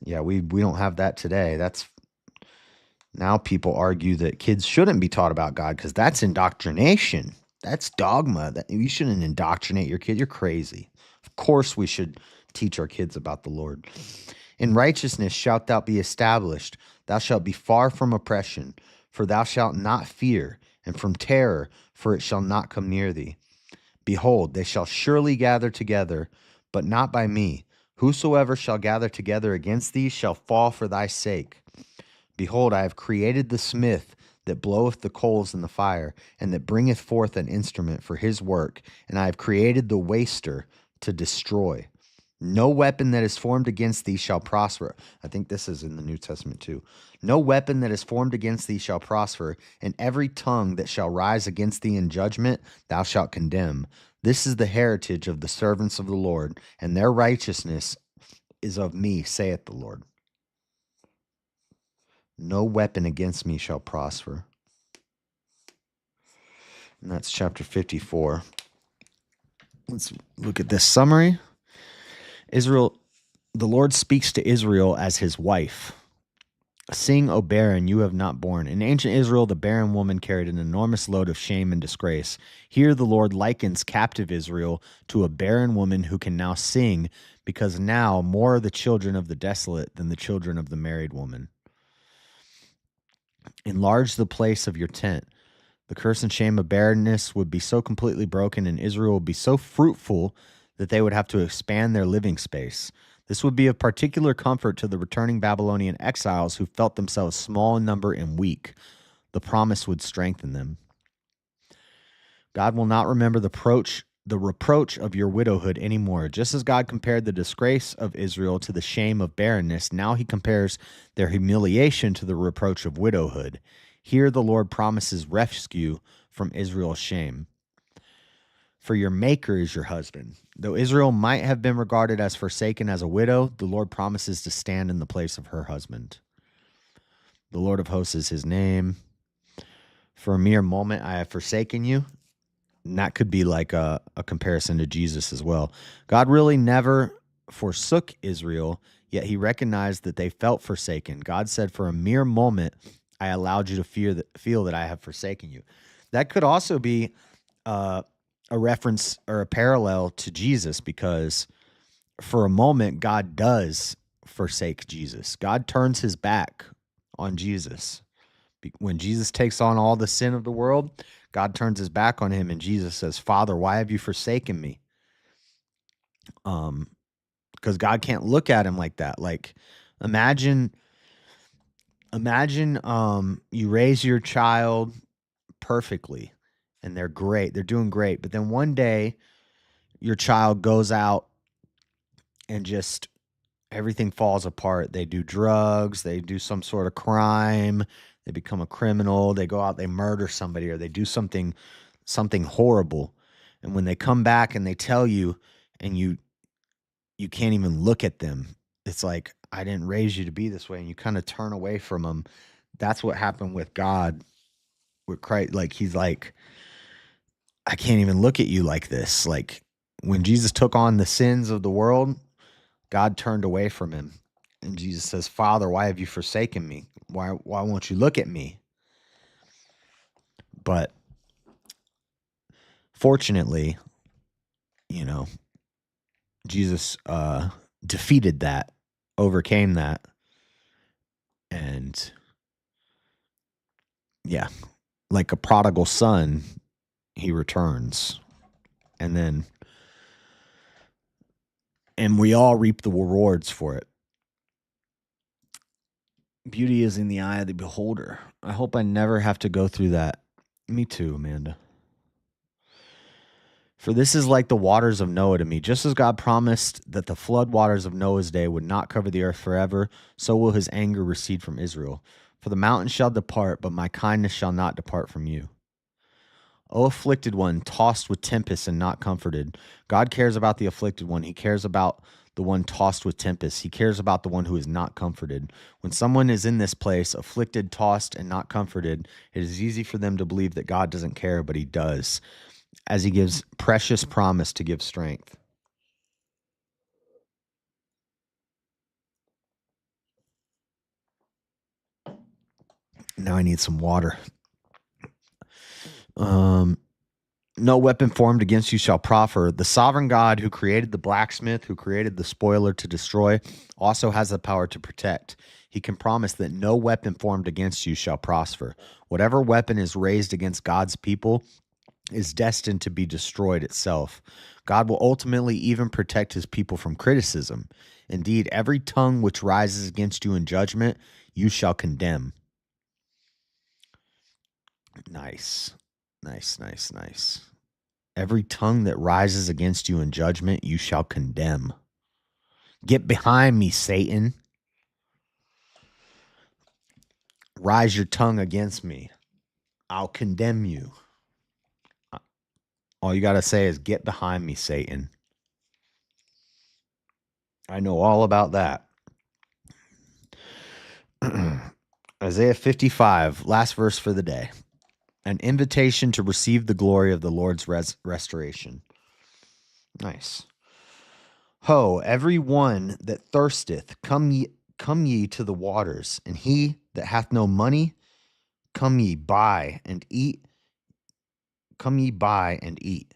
Yeah, we don't have that today. Now people argue that kids shouldn't be taught about God because that's indoctrination. That's dogma. That you shouldn't indoctrinate your kid. You're crazy. Of course we should teach our kids about the Lord. In righteousness shalt thou be established. Thou shalt be far from oppression, for thou shalt not fear, and from terror, for it shall not come near thee. Behold, they shall surely gather together, but not by me. Whosoever shall gather together against thee shall fall for thy sake. Behold, I have created the smith that bloweth the coals in the fire, and that bringeth forth an instrument for his work, and I have created the waster to destroy. No weapon that is formed against thee shall prosper. I think this is in the New Testament too. No weapon that is formed against thee shall prosper, and every tongue that shall rise against thee in judgment thou shalt condemn. This is the heritage of the servants of the Lord, and their righteousness is of me, saith the Lord. No weapon against me shall prosper. And that's chapter 54. Let's look at this summary. Israel, the Lord speaks to Israel as his wife. Sing, O barren, you have not borne. In ancient Israel, the barren woman carried an enormous load of shame and disgrace. Here, the Lord likens captive Israel to a barren woman who can now sing, because now more are the children of the desolate than the children of the married woman. Enlarge the place of your tent. The curse and shame of barrenness would be so completely broken, and Israel would be so fruitful that they would have to expand their living space. This would be of particular comfort to the returning Babylonian exiles who felt themselves small in number and weak. The promise would strengthen them. God will not remember the the reproach of your widowhood anymore. Just as God compared the disgrace of Israel to the shame of barrenness, now he compares their humiliation to the reproach of widowhood. Here the Lord promises rescue from Israel's shame. For your maker is your husband. Though Israel might have been regarded as forsaken as a widow, the Lord promises to stand in the place of her husband. The Lord of hosts is his name. For a mere moment I have forsaken you. And that could be like a comparison to Jesus as well. God really never forsook Israel, yet he recognized that they felt forsaken. God said, for a mere moment, I allowed you to feel that I have forsaken you. That could also be a reference or a parallel to Jesus, because for a moment, God does forsake Jesus. God turns his back on Jesus. When Jesus takes on all the sin of the world, God turns his back on him, and Jesus says, Father, why have you forsaken me? Because God can't look at him like that. Like, imagine you raise your child perfectly, and they're great. They're doing great. But then one day, your child goes out and just everything falls apart. They do drugs. They do some sort of crime. They become a criminal. They go out, they murder somebody, or they do something horrible. And when they come back and they tell you, and you can't even look at them, it's like, I didn't raise you to be this way. And you kind of turn away from them. That's what happened with God, with Christ. Like, he's like, I can't even look at you like this. Like, when Jesus took on the sins of the world, God turned away from him. And Jesus says, Father, why have you forsaken me? Why won't you look at me? But fortunately, Jesus defeated that, overcame that. And yeah, like a prodigal son, he returns. And we all reap the rewards for it. Beauty is in the eye of the beholder. I hope I never have to go through that. Me too, Amanda. For this is like the waters of Noah to me. Just as God promised that the flood waters of Noah's day would not cover the earth forever, so will his anger recede from Israel. For the mountains shall depart, but my kindness shall not depart from you. O afflicted one, tossed with tempests and not comforted. God cares about the afflicted one. He cares about the one tossed with tempests. He cares about the one who is not comforted. When someone is in this place, afflicted, tossed, and not comforted, it is easy for them to believe that God doesn't care, but he does, as he gives precious promise to give strength. Now I need some water. No weapon formed against you shall prosper. The sovereign God who created the blacksmith, who created the spoiler to destroy, also has the power to protect. He can promise that no weapon formed against you shall prosper. Whatever weapon is raised against God's people is destined to be destroyed itself. God will ultimately even protect his people from criticism. Indeed, every tongue which rises against you in judgment, you shall condemn. Nice. Every tongue that rises against you in judgment, you shall condemn. Get behind me, Satan. Rise your tongue against me. I'll condemn you. All you got to say is, get behind me, Satan. I know all about that. Isaiah 55, last verse for the day. An invitation to receive the glory of the Lord's restoration. Nice. Ho, every one that thirsteth, come ye to the waters, and he that hath no money, come ye buy and eat. Come ye buy and eat.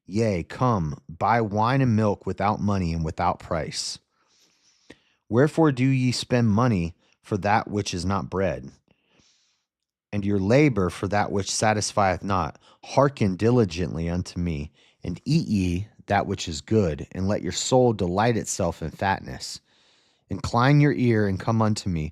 Yea, come, buy wine and milk without money and without price. Wherefore do ye spend money for that which is not bread, and your labor for that which satisfieth not? Hearken diligently unto me, and eat ye that which is good, and let your soul delight itself in fatness. Incline your ear and come unto me.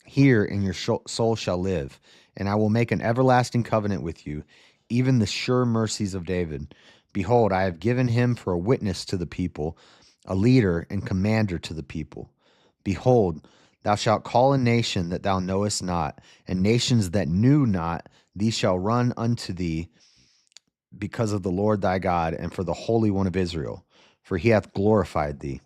Hear, and your soul shall live. And I will make an everlasting covenant with you, even the sure mercies of David. Behold, I have given him for a witness to the people, a leader and commander to the people. Behold, thou shalt call a nation that thou knowest not, and nations that knew not, these shall run unto thee because of the Lord thy God, and for the Holy One of Israel, for he hath glorified thee.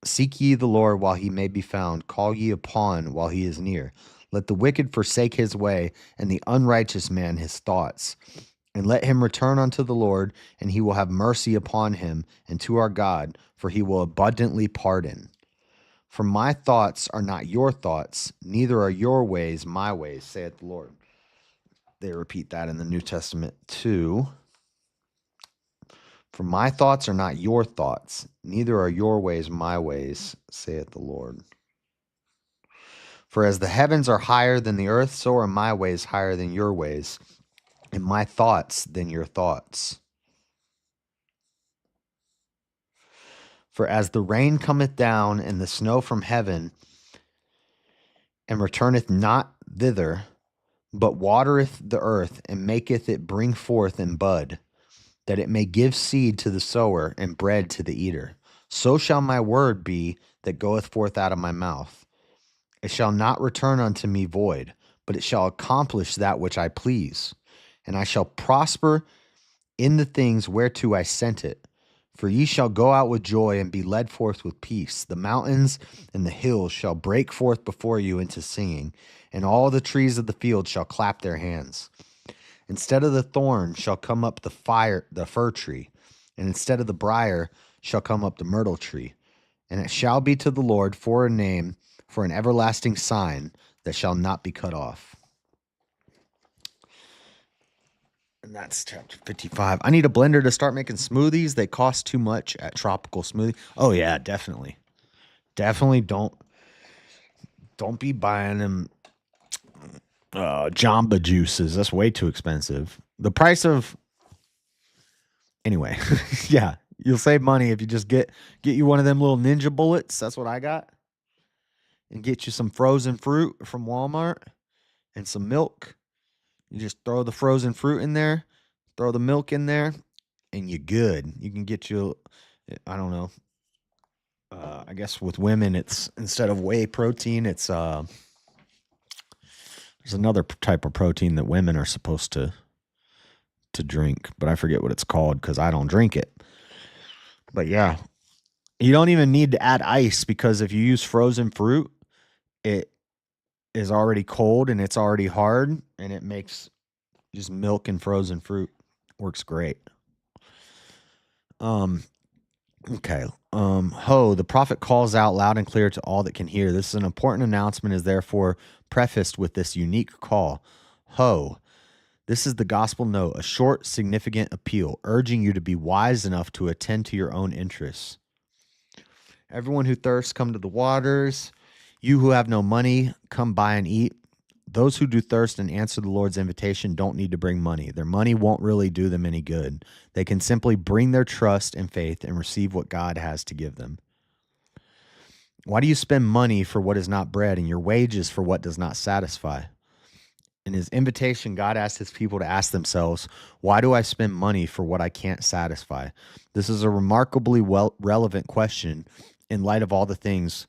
Seek ye the Lord while he may be found, call ye upon while he is near. Let the wicked forsake his way, and the unrighteous man his thoughts. And let him return unto the Lord, and he will have mercy upon him, and to our God, for he will abundantly pardon. For my thoughts are not your thoughts, neither are your ways my ways, saith the Lord. They repeat that in the New Testament too. For my thoughts are not your thoughts, neither are your ways my ways, saith the Lord. For as the heavens are higher than the earth, so are my ways higher than your ways, and my thoughts than your thoughts. For as the rain cometh down and the snow from heaven, and returneth not thither, but watereth the earth, and maketh it bring forth and bud, that it may give seed to the sower and bread to the eater, so shall my word be that goeth forth out of my mouth. It shall not return unto me void, but it shall accomplish that which I please, and I shall prosper in the things whereto I sent it. For ye shall go out with joy and be led forth with peace. The mountains and the hills shall break forth before you into singing, and all the trees of the field shall clap their hands. Instead of the thorn shall come up the fir tree, and instead of the briar shall come up the myrtle tree. And it shall be to the Lord for a name, for an everlasting sign that shall not be cut off. And that's chapter 55. I need a blender to start making smoothies. They cost too much at Tropical Smoothie. Oh yeah, definitely. Definitely don't be buying them Jamba juices. That's way too expensive. The price of anyway, yeah, you'll save money if you just get you one of them little Ninja Bullets. That's what I got. And get you some frozen fruit from Walmart and some milk. You just throw the frozen fruit in there, throw the milk in there, and you're good. You can get you, I don't know. I guess with women, it's instead of whey protein, it's there's another type of protein that women are supposed to drink, but I forget what it's called because I don't drink it. But yeah, you don't even need to add ice because if you use frozen fruit, it is already cold and it's already hard, and it makes just milk and frozen fruit works great. Okay. Ho, the prophet calls out loud and clear to all that can hear. This is an important announcement, is therefore prefaced with this unique call. Ho, this is the gospel note, a short, significant appeal, urging you to be wise enough to attend to your own interests. Everyone who thirsts, come to the waters. You who have no money, come buy and eat. Those who do thirst and answer the Lord's invitation don't need to bring money. Their money won't really do them any good. They can simply bring their trust and faith and receive what God has to give them. Why do you spend money for what is not bread and your wages for what does not satisfy? In his invitation, God asked his people to ask themselves, why do I spend money for what I can't satisfy? This is a remarkably relevant question in light of all the things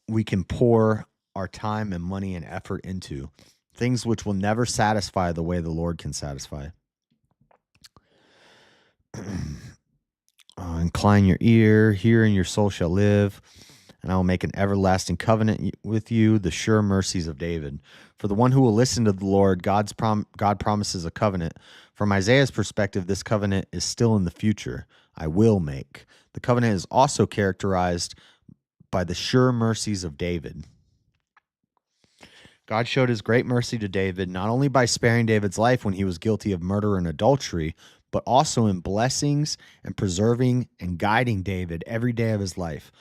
we can pour our time and money and effort into, things which will never satisfy the way the Lord can satisfy. Incline your ear, hear, and your soul shall live, and I will make an everlasting covenant with you, the sure mercies of David. For the one who will listen to the Lord, God promises a covenant. From Isaiah's perspective, this covenant is still in the future. I will make. The covenant is also characterized by the sure mercies of David. God showed his great mercy to David, not only by sparing David's life when he was guilty of murder and adultery, but also in blessings and preserving and guiding David every day of his life.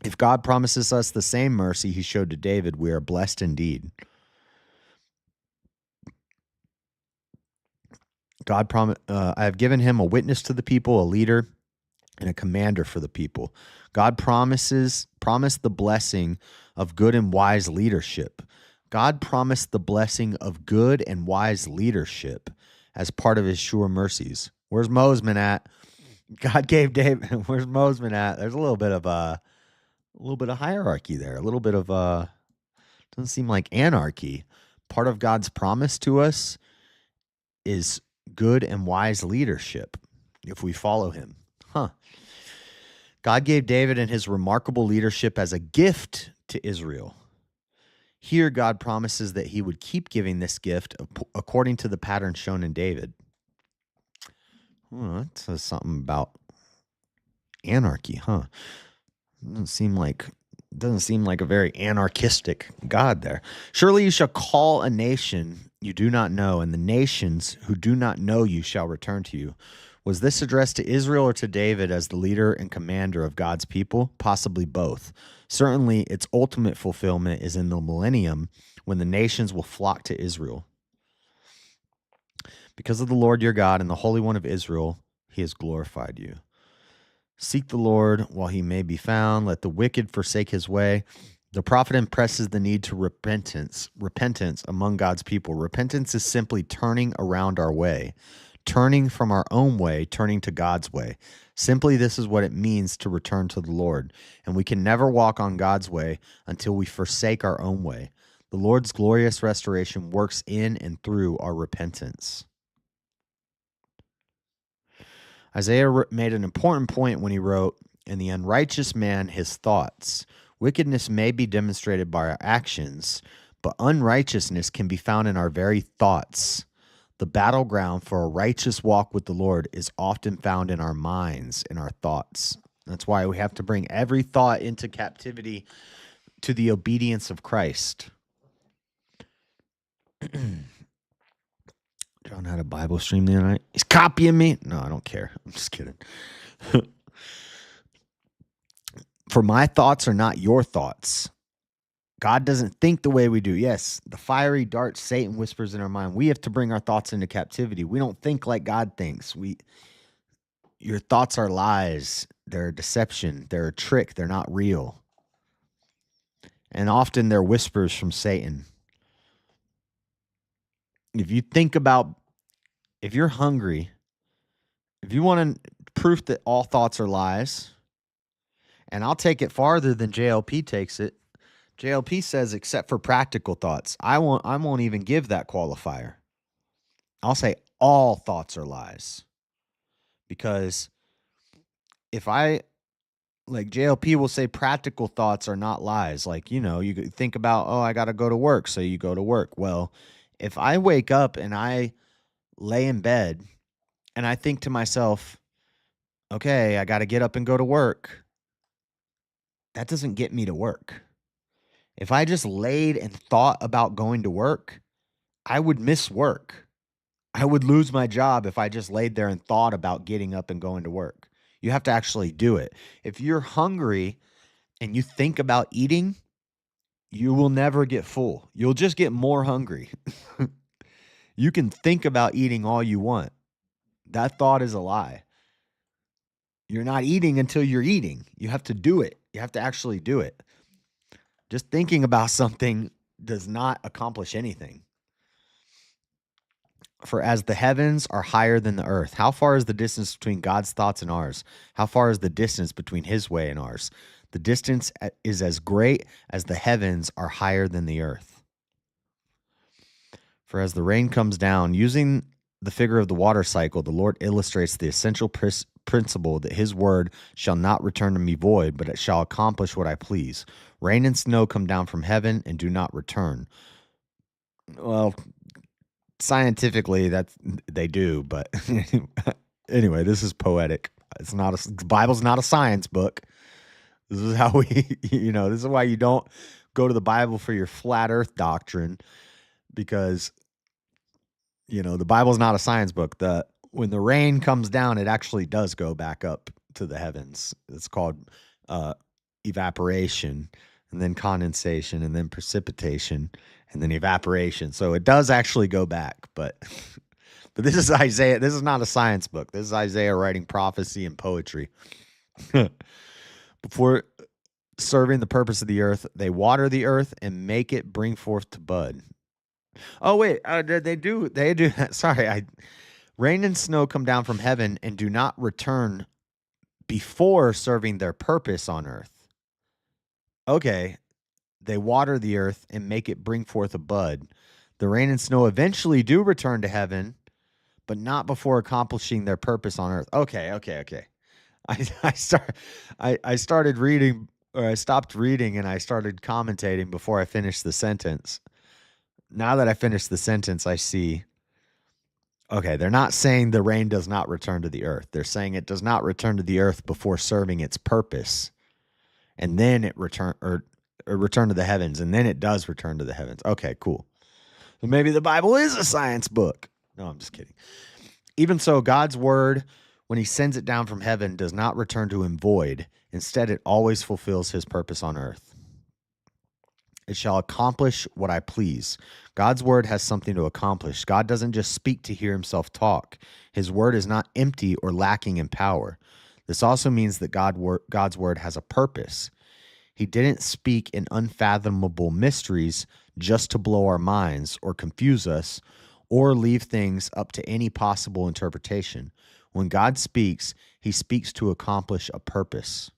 If God promises us the same mercy he showed to David, we are blessed indeed. I have given him a witness to the people, a leader, and a commander for the people. God promised the blessing of good and wise leadership. God promised the blessing of good and wise leadership. as part of his sure mercies. Where's Mosman at? God gave David. Where's Mosman at? There's a little bit of hierarchy there. A little bit of doesn't seem like anarchy. Part of God's promise to us is good and wise leadership if we follow him. God gave David and his remarkable leadership as a gift to Israel. Here, God promises that he would keep giving this gift according to the pattern shown in David. That says something about anarchy, huh? Doesn't seem like a very anarchistic God there. Surely you shall call a nation you do not know, and the nations who do not know you shall return to you. Was this addressed to Israel or to David as the leader and commander of God's people? Possibly both. Certainly, its ultimate fulfillment is in the millennium when the nations will flock to Israel. Because of the Lord your God and the Holy One of Israel, he has glorified you. Seek the Lord while he may be found. Let the wicked forsake his way. The prophet impresses the need to repentance among God's people. Repentance is simply turning around our way, turning from our own way, turning to God's way. Simply, this is what it means to return to the Lord. And we can never walk on God's way until we forsake our own way. The Lord's glorious restoration works in and through our repentance. Isaiah made an important point when he wrote, "In the unrighteous man his thoughts. Wickedness may be demonstrated by our actions, but unrighteousness can be found in our very thoughts. The battleground for a righteous walk with the Lord is often found in our minds, in our thoughts." That's why we have to bring every thought into captivity to the obedience of Christ. John had a Bible stream the other night. He's copying me. No, I don't care. I'm just kidding. For my thoughts are not your thoughts. God doesn't think the way we do. Yes, the fiery dart Satan whispers in our mind. We have to bring our thoughts into captivity. We don't think like God thinks. Your thoughts are lies. They're a deception. They're a trick. They're not real. And often they're whispers from Satan. If you're hungry, if you want proof that all thoughts are lies, and I'll take it farther than JLP takes it. JLP says, except for practical thoughts. I won't even give that qualifier. I'll say all thoughts are lies. Because if JLP will say practical thoughts are not lies. Like, you think about, I got to go to work. So you go to work. Well, if I wake up and I lay in bed and I think to myself, okay, I got to get up and go to work. That doesn't get me to work. If I just laid and thought about going to work, I would miss work. I would lose my job if I just laid there and thought about getting up and going to work. You have to actually do it. If you're hungry and you think about eating, you will never get full. You'll just get more hungry. You can think about eating all you want. That thought is a lie. You're not eating until you're eating. You have to do it. You have to actually do it. Just thinking about something does not accomplish anything. For as the heavens are higher than the earth, how far is the distance between God's thoughts and ours? How far is the distance between his way and ours? The distance is as great as the heavens are higher than the earth. For as the rain comes down, using the figure of the water cycle, the Lord illustrates the essential principle that his word shall not return to me void, but it shall accomplish what I please. Rain and snow come down from heaven and do not return. Well, scientifically, they do, but anyway, this is poetic. The Bible's not a science book. This is how this is why you don't go to the Bible for your flat earth doctrine, because the Bible's not a science book. When the rain comes down, it actually does go back up to the heavens. It's called evaporation, and then condensation, and then precipitation, and then evaporation. So it does actually go back, but this is Isaiah. This is not a science book. This is Isaiah writing prophecy and poetry. Before serving the purpose of the earth, they water the earth and make it bring forth to bud. Oh wait, they do. They do. Sorry, rain and snow come down from heaven and do not return before serving their purpose on earth. Okay, they water the earth and make it bring forth a bud. The rain and snow eventually do return to heaven, but not before accomplishing their purpose on earth. Okay. I started reading, or I stopped reading and I started commentating before I finished the sentence. Now that I finished the sentence, I see, okay, they're not saying the rain does not return to the earth. They're saying it does not return to the earth before serving its purpose. And then it return to the heavens, and then it does return to the heavens. Okay, cool. So maybe the Bible is a science book. No, I'm just kidding. Even so, God's word, when he sends it down from heaven, does not return to him void. Instead, it always fulfills his purpose on earth. It shall accomplish what I please. God's word has something to accomplish. God doesn't just speak to hear himself talk. His word is not empty or lacking in power. This also means that God's word has a purpose. He didn't speak in unfathomable mysteries just to blow our minds or confuse us or leave things up to any possible interpretation. When God speaks, he speaks to accomplish a purpose.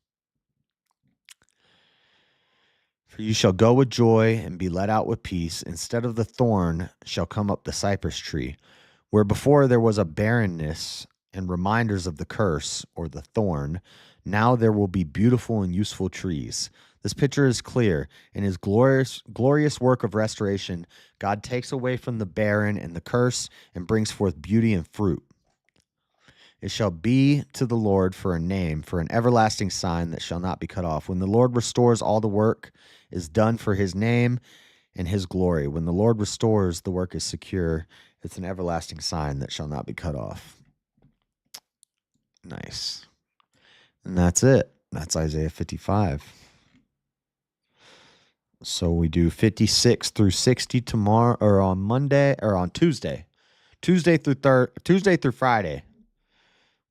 For you shall go with joy and be let out with peace. Instead of the thorn shall come up the cypress tree. Where before there was a barrenness and reminders of the curse or the thorn, now there will be beautiful and useful trees. This picture is clear. In his glorious work of restoration, God takes away from the barren and the curse and brings forth beauty and fruit. It shall be to the Lord for a name, for an everlasting sign that shall not be cut off. When the Lord restores, all the work is done for his name and his glory. When the Lord restores, the work is secure. It's an everlasting sign that shall not be cut off. Nice. And that's it. That's Isaiah 55. So we do 56 through 60 tomorrow, or on Monday, or on Tuesday. Tuesday through Friday.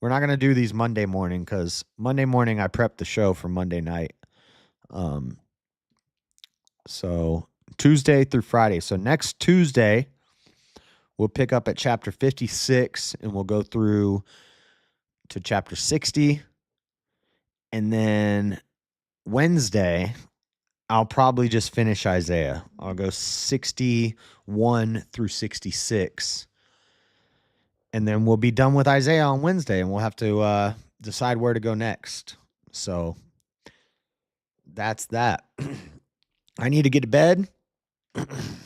We're not going to do these Monday morning because Monday morning I prepped the show for Monday night. So Tuesday through Friday. So next Tuesday, we'll pick up at chapter 56 and we'll go through to chapter 60. And then Wednesday, I'll probably just finish Isaiah. I'll go 61 through 66. And then we'll be done with Isaiah on Wednesday, and we'll have to decide where to go next. So that's that. I need to get to bed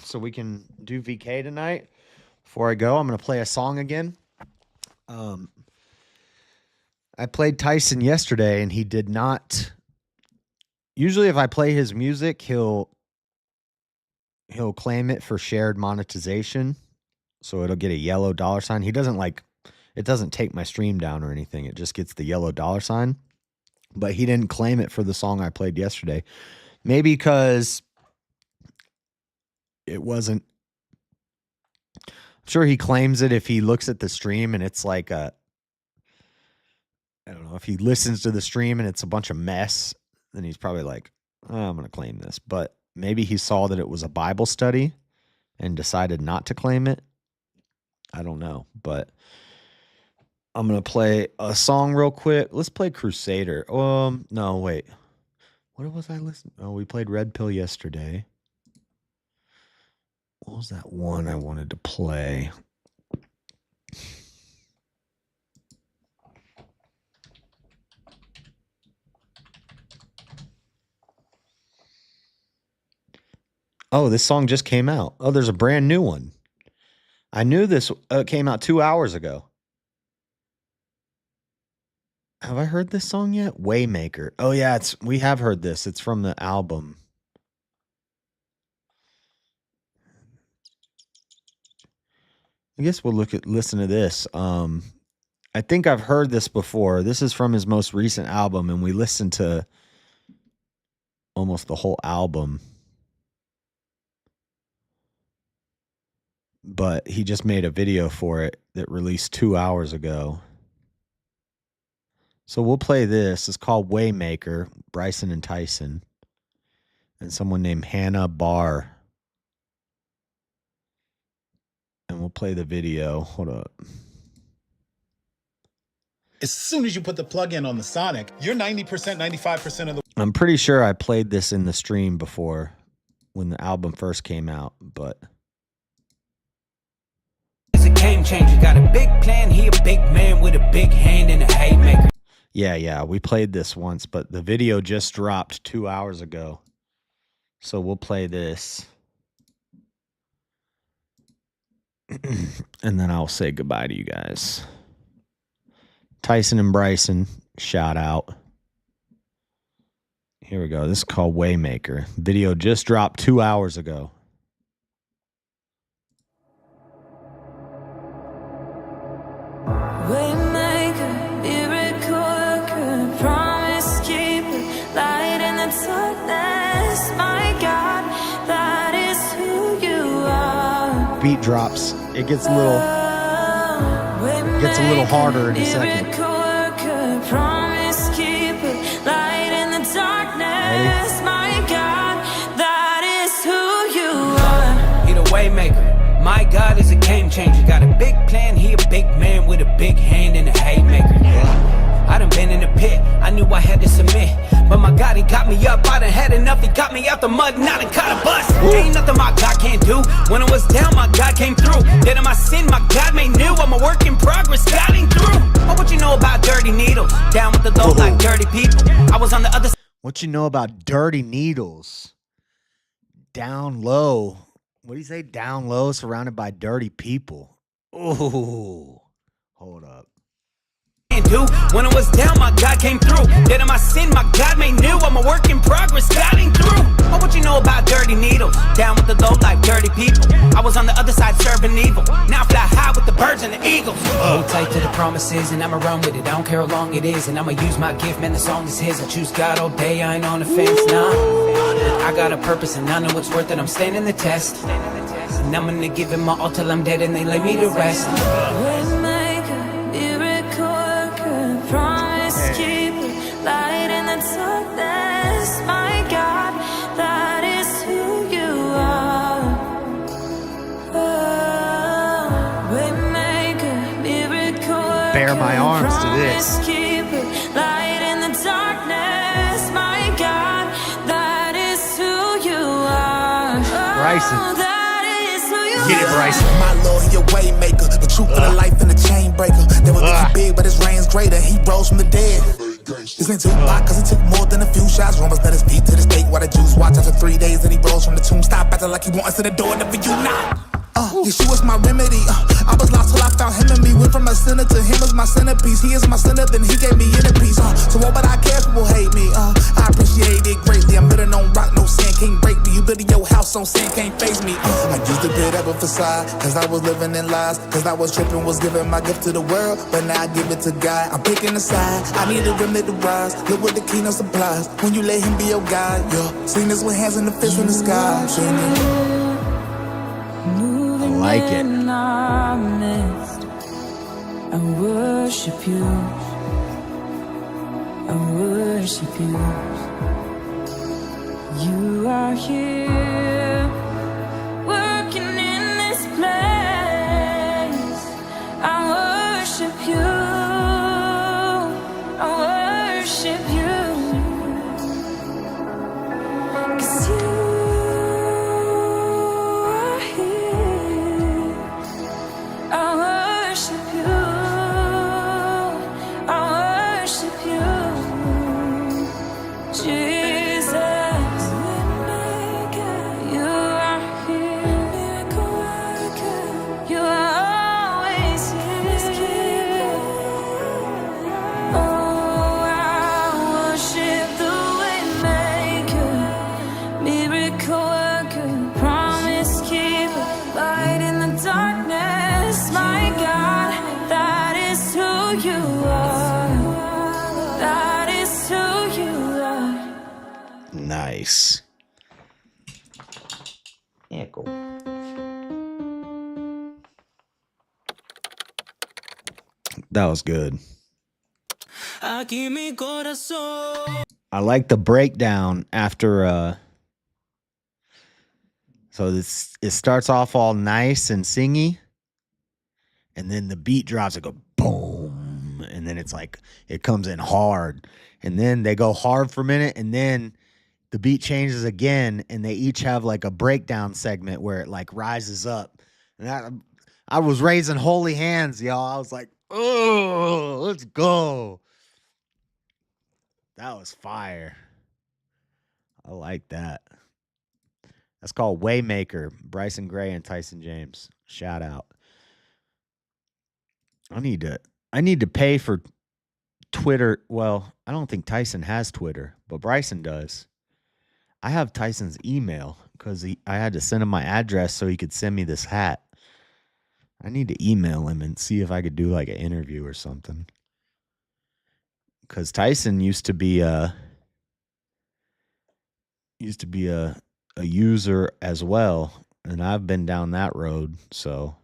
so we can do VK tonight. Before I go, I'm going to play a song again. I played Tyson yesterday, and he did not. Usually if I play his music, he'll claim it for shared monetization. So it'll get a yellow $sign. He doesn't it doesn't take my stream down or anything. It just gets the yellow $sign. But he didn't claim it for the song I played yesterday. Maybe because it wasn't. I'm sure he claims it if he looks at the stream and it's like I don't know, if he listens to the stream and it's a bunch of mess, then he's probably like, oh, I'm going to claim this. But maybe he saw that it was a Bible study and decided not to claim it. I don't know, but I'm going to play a song real quick. Let's play Crusader. No, wait. What was I listening? Oh, we played Red Pill yesterday. What was that one I wanted to play? Oh, this song just came out. Oh, there's a brand new one. I knew this came out 2 hours ago. Have I heard this song yet? Waymaker. Oh yeah, we have heard this. It's from the album. I guess we'll listen to this. I think I've heard this before. This is from his most recent album, and we listened to almost the whole album. But he just made a video for it that released 2 hours ago. So we'll play this. It's called Waymaker, Bryson and Tyson, and someone named Hannah Barr. and we'll play the video. Hold up. As soon as you put the plug in on the Sonic, you're 90%, 95% of the... I'm pretty sure I played this in the stream before when the album first came out, but... It's a game changer, got a big plan, he a big man with a big hand and a haymaker. Yeah, we played this once, but the video just dropped 2 hours ago. So we'll play this. And then I'll say goodbye to you guys. Tyson and Bryson, shout out. Here we go. This is called Waymaker. Video just dropped 2 hours ago. Waymaker, miracle worker, promise keeper, light in the darkness. My God, that is who you are. Beat drops. It gets a little harder in a second. Promise keeper, light in the darkness. My God, that is who you are. He the waymaker. My God is a game changer. Got a big plan, he a big man with a big hand and a haymaker. I done been in the pit, I knew I had to submit. But my God, he got me up, I done had enough. He got me out the mud, now done caught a bus. Ain't nothing my God can't do. When I was down, my God came through. Dead in my sin, my God made new. I'm a work in progress, God ain't through. Oh, what you know about dirty needles? Down with the low like dirty people. I was on the other side. What you know about dirty needles? Down low. What do you say? Down low, surrounded by dirty people. Oh, hold up. Do. When I was down, my God came through. Dead in my sin, my God made new. I'm a work in progress, God ain't through. Oh, what you know about dirty needles? Down with the low like dirty people. I was on the other side serving evil. Now I fly high with the birds and the eagles. Hold tight to the promises and I'ma run with it. I don't care how long it is and I'ma use my gift. Man, the song is his. I choose God all day. I ain't on the fence, nah. I got a purpose and I know it's worth it. I'm standing the test. And I'm gonna give him my all till I'm dead and they lay me to rest. Waymaker, miracle worker, promise keeper, light in the darkness. My God, that is who you are. Oh, waymaker, miracle worker, Bare my arms to this. promise keeper, light in the darkness. My God, that is who you are. Bryson. Oh, that is who you Get it, are. Bryson. My Lord, he a way maker, the truth of the life and the chain breaker. Never been too big, but his reign's greater. He rose from the dead. This ain't Tupac, cause he took more than a few shots. Romans let his feet to the stake while the Jews watch. After 3 days, and he rose from the tomb. Stop acting like he want us to the door, never you not. Yeshua's my remedy. I was lost till I found him in me. Went from a sinner to him as my centerpiece. He is my sinner, then he gave me inner peace. So what would I care if people hate me? I appreciate it greatly. I'm better on rock, no sin can't break me. You build your house on sin can't face me. I used to build up a facade, cause I was living in lies. Cause I was tripping, was giving my gift to the world. But now I give it to God. I'm picking a side. I need a remedy to rise. Look what the kingdom supplies. When you let him be your guide, yeah. Sing this with hands in the fist in the sky. Sing it. I like it. In our midst, I worship you. I worship you. You are here, working in this place. I worship you. I worship you. 'Cause you are here. I worship you. I worship you. Jesus, Waymaker, you are here. Miracle worker, you are always here. Oh, I worship the Waymaker, miracle worker, promise keeper, light in the darkness. My God, that is who you are. That is who you are. Nice. Yeah, cool. That was good. Aquí mi corazón. I like the breakdown after so it starts off all nice and singy, and then the beat drops, it go boom, and then it's like it comes in hard, and then they go hard for a minute, and then the beat changes again, and they each have like a breakdown segment where it like rises up. And I was raising holy hands, y'all. I was like, oh, let's go. That was fire. I like that. That's called Waymaker, Bryson Gray and Tyson James. Shout out. I need to pay for Twitter. Well, I don't think Tyson has Twitter, but Bryson does. I have Tyson's email because I had to send him my address so he could send me this hat. I need to email him and see if I could do like an interview or something. Because Tyson used to be a user as well, and I've been down that road, so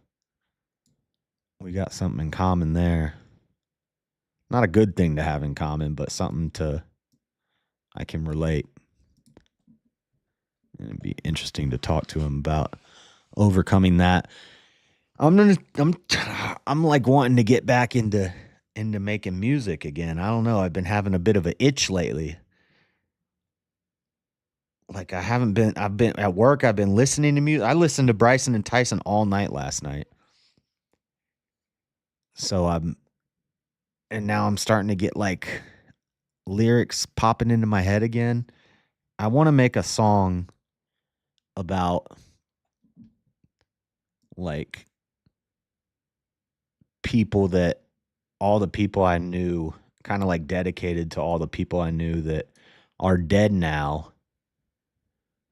we got something in common there. Not a good thing to have in common, but something I can relate. It'd be interesting to talk to him about overcoming that. I'm like wanting to get back into making music again. I don't know. I've been having a bit of an itch lately. Like I've been at work. I've been listening to music. I listened to Bryson and Tyson all night last night. So and now I'm starting to get like lyrics popping into my head again. I want to make a song about like all the people I knew, kind of like dedicated to all the people I knew that are dead now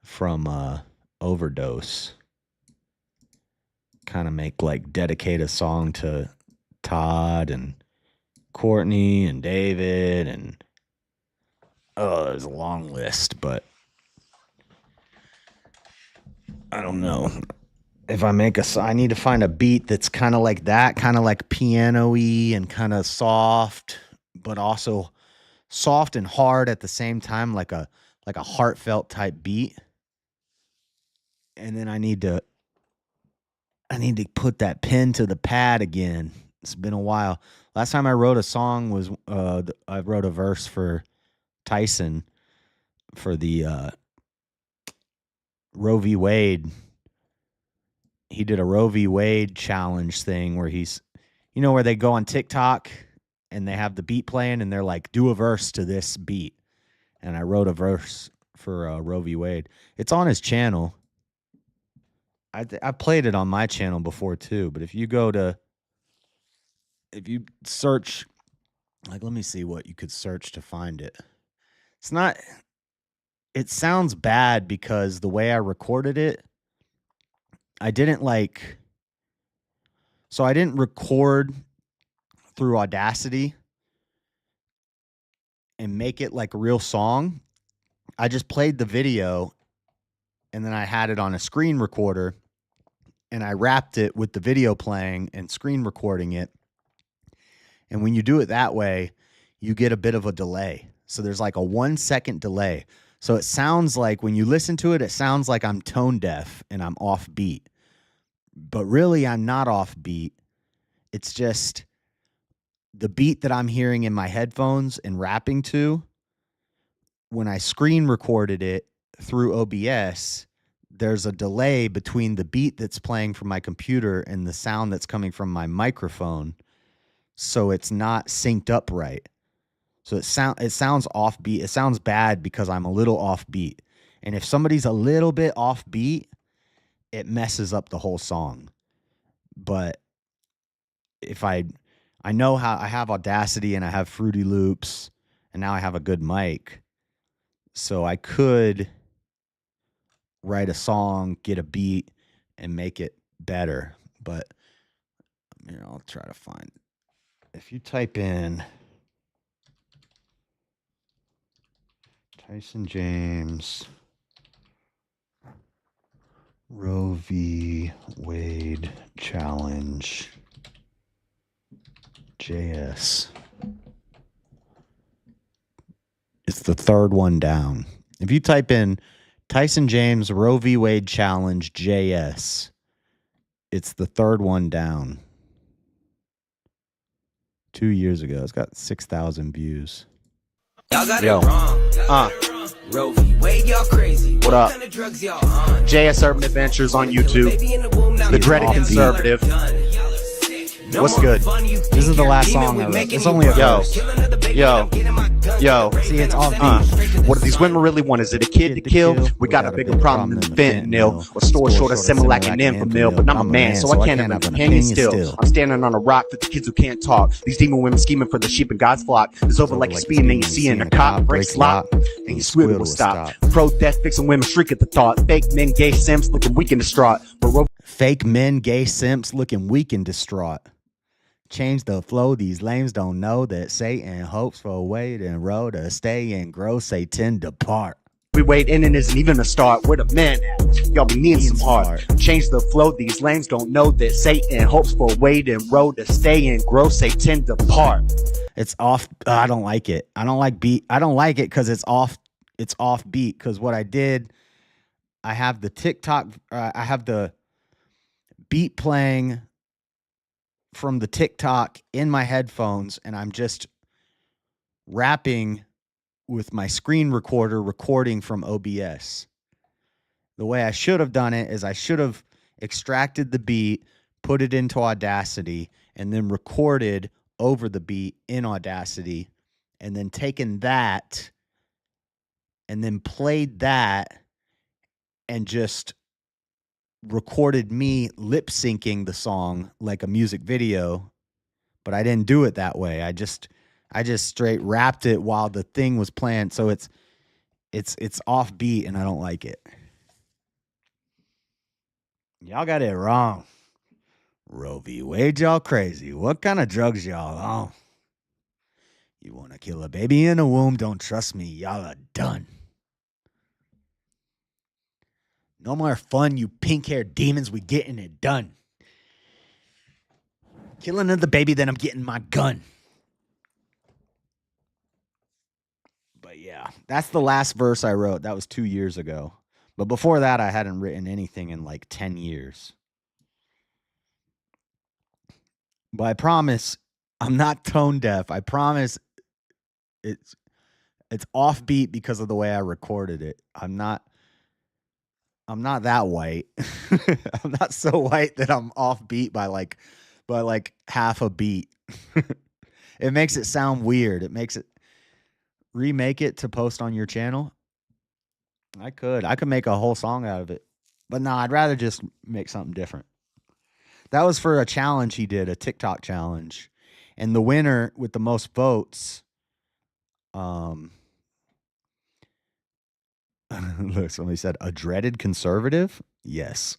from overdose. Kind of dedicate a song to Todd and Courtney and David and there's a long list, but I don't know. If I I need to find a beat that's kind of like that, kind of like piano-y and kind of soft, but also soft and hard at the same time, like a heartfelt type beat. And then I need to put that pen to the pad again. It's been a while. Last time I wrote a song was I wrote a verse for Tyson for the Roe v. Wade. He did a Roe v. Wade challenge thing where where they go on TikTok and they have the beat playing and they're like, do a verse to this beat. And I wrote a verse for Roe v. Wade. It's on his channel. I played it on my channel before too, but if you search, like, let me see what you could search to find it. It sounds bad because the way I recorded it, I didn't record through Audacity and make it like a real song. I just played the video and then I had it on a screen recorder and I wrapped it with the video playing and screen recording it. And when you do it that way, you get a bit of a delay. So there's like a 1 second delay. So it sounds like when you listen to it, it sounds like I'm tone deaf and I'm off beat. But really, I'm not off beat. It's just the beat that I'm hearing in my headphones and rapping to. When I screen recorded it through OBS, there's a delay between the beat that's playing from my computer and the sound that's coming from my microphone. So it's not synced up right. So it sounds off beat. It sounds bad because I'm a little off beat. And if somebody's a little bit off beat, it messes up the whole song. But if I know how I have Audacity and I have Fruity Loops and now I have a good mic, so I could write a song, get a beat, and make it better. But I'll try to find. If you type in Tyson James Roe v. Wade Challenge JS. It's the third one down. If you type in Tyson James Roe v. Wade Challenge JS, it's the third one down. 2 years ago. It's got 6,000 views. Y'all got Yo. it wrong. Roe v. Wade, y'all crazy. What up? kind of drugs y'all on? JS Urban Adventures on YouTube. Baby in the womb, now The you Dreaded all Conservative. done. Y'all are sick. No What's more good? fun, you This is the last demon, song we I wrote. making It's you only a worse. verse. Kill another baby, Yo. I'm getting my gun. Yo. See, it's off beat. What do these women really want? Is it a kid to kill? We got a bigger problem than fentanyl. Or store short of Similac and Infamil. But I'm a man, so I can't have an opinion still. I'm standing on a rock for the kids who can't talk. These demon women scheming for the sheep in God's flock. It's over like a speed and then you see in a cop breaks lock. And your squid will stop. Pro-death fixing women shriek at the thought. Fake men, gay simps looking weak and distraught. But Fake men, gay simps looking weak and distraught. Change the flow. These lames don't know that Satan hopes for a way to road to stay and grow. Satan depart. we wait in and isn't even a start. Where the man at? Y'all be needing some heart. Change the flow. These lames don't know that Satan hopes for a way to road to stay and grow. Satan depart. It's off. I don't like it. I don't like beat. I don't like it because it's off. It's off beat. Because what I did, I have the TikTok. I have the beat playing from the TikTok in my headphones, and I'm just rapping with my screen recorder recording from OBS. The way I should have done it is I should have extracted the beat, put it into Audacity, and then recorded over the beat in Audacity, and then taken that and then played that and just recorded me lip syncing the song like a music video. But I didn't do it that way. I just straight rapped it while the thing was playing. So it's off beat and I don't like it. Y'all got it wrong. Roe v. Wade, y'all crazy. What kind of drugs y'all on? You want to kill a baby in the womb? Don't trust me. Y'all are done. No more fun, you pink-haired demons. We getting it done. Killing another baby, then I'm getting my gun. But yeah, that's the last verse I wrote. That was 2 years ago. But before that, I hadn't written anything in like 10 years. But I promise I'm not tone deaf. I promise it's offbeat because of the way I recorded it. I'm not that white. I'm not so white that I'm offbeat by like half a beat. It makes it sound weird. It makes it remake it to post on your channel. I could make a whole song out of it. But no, I'd rather just make something different. That was for a challenge he did, a TikTok challenge. And the winner with the most votes, look, somebody said, a dreaded conservative? Yes.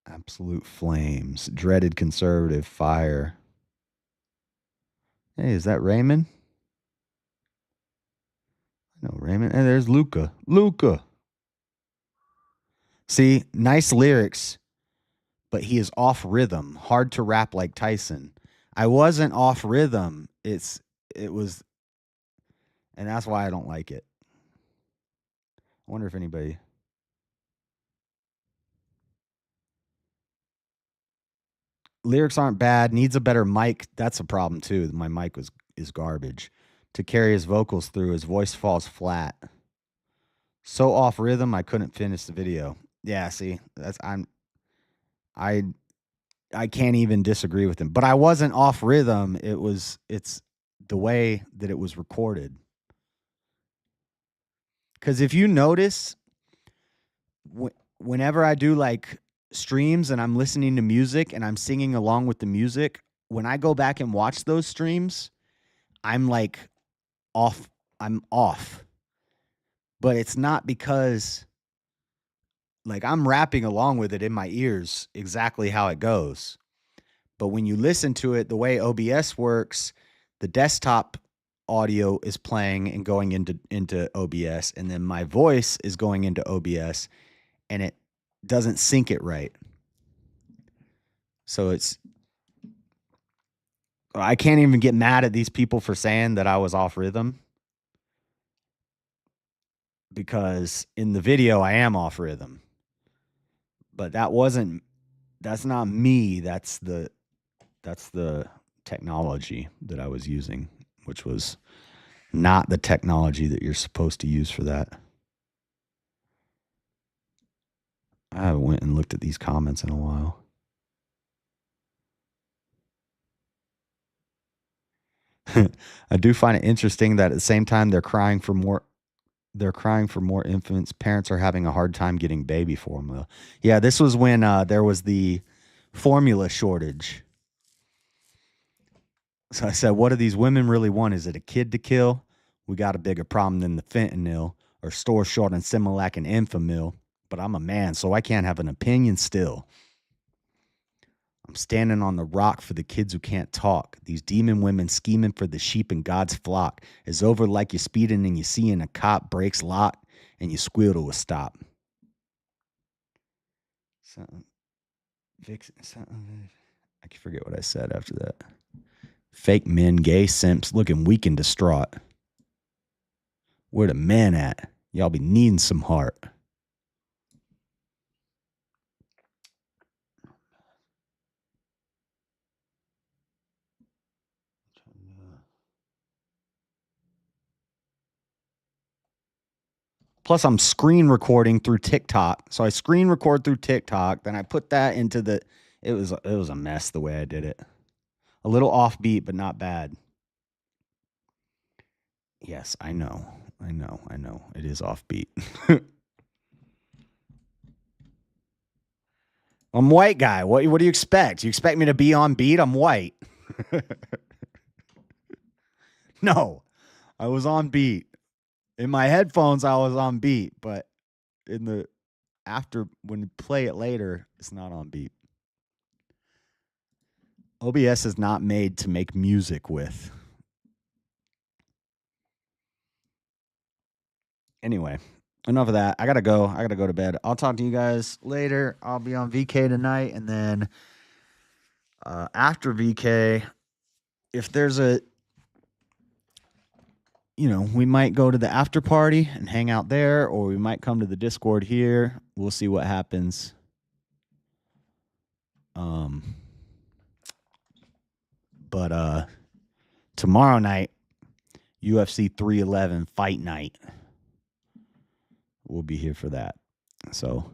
Absolute flames. Dreaded conservative. Fire. Hey, is that Raymond? I know Raymond. And there's Luca. Luca. See, nice lyrics, but he is off rhythm. Hard to rap like Tyson. I wasn't off rhythm. It was, and that's why I don't like it. I wonder if anybody. Lyrics aren't bad. Needs a better mic. That's a problem too. My mic is garbage. To carry his vocals through, his voice falls flat. So off rhythm, I couldn't finish the video. Yeah, see, I can't even disagree with him. But I wasn't off rhythm. It's the way that it was recorded. Because if you notice, whenever I do like streams and I'm listening to music and I'm singing along with the music, when I go back and watch those streams, I'm like off. I'm off. But it's not because like I'm rapping along with it in my ears exactly how it goes. But when you listen to it, the way OBS works, the desktop audio is playing and going into OBS, and then my voice is going into OBS, and it doesn't sync it right. So I can't even get mad at these people for saying that I was off rhythm, because in the video I am off rhythm. But that's not me. That's the technology that I was using, which was not the technology that you're supposed to use for that. I haven't went and looked at these comments in a while. I do find it interesting that at the same time they're crying for more infants. Parents are having a hard time getting baby formula. Yeah, this was when there was the formula shortage. So I said, what do these women really want? Is it a kid to kill? We got a bigger problem than the fentanyl or store short on Similac and Enfamil. But I'm a man, so I can't have an opinion still. I'm standing on the rock for the kids who can't talk. These demon women scheming for the sheep in God's flock is over like you're speeding and you seeing a cop breaks lock and you squeal to a stop. I can forget what I said after that. Fake men, gay simps, looking weak and distraught. Where the men at? Y'all be needing some heart. Plus, I'm screen recording through TikTok. So I screen record through TikTok. Then I put that into the... It was a mess the way I did it. A little offbeat, but not bad. Yes, I know. It is offbeat. I'm white guy. What do you expect? You expect me to be on beat? I'm white. No, I was on beat. In my headphones, I was on beat, but when you play it later, it's not on beat. OBS is not made to make music with. Anyway, enough of that. I gotta go to bed. I'll talk to you guys later. I'll be on VK tonight, and then after VK, if there's we might go to the after party and hang out there, or we might come to the Discord here. We'll see what happens. But tomorrow night, UFC 311 fight night. We'll be here for that. So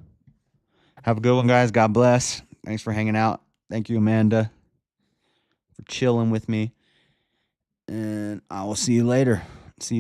have a good one, guys. God bless. Thanks for hanging out. Thank you, Amanda, for chilling with me. And I will see you later.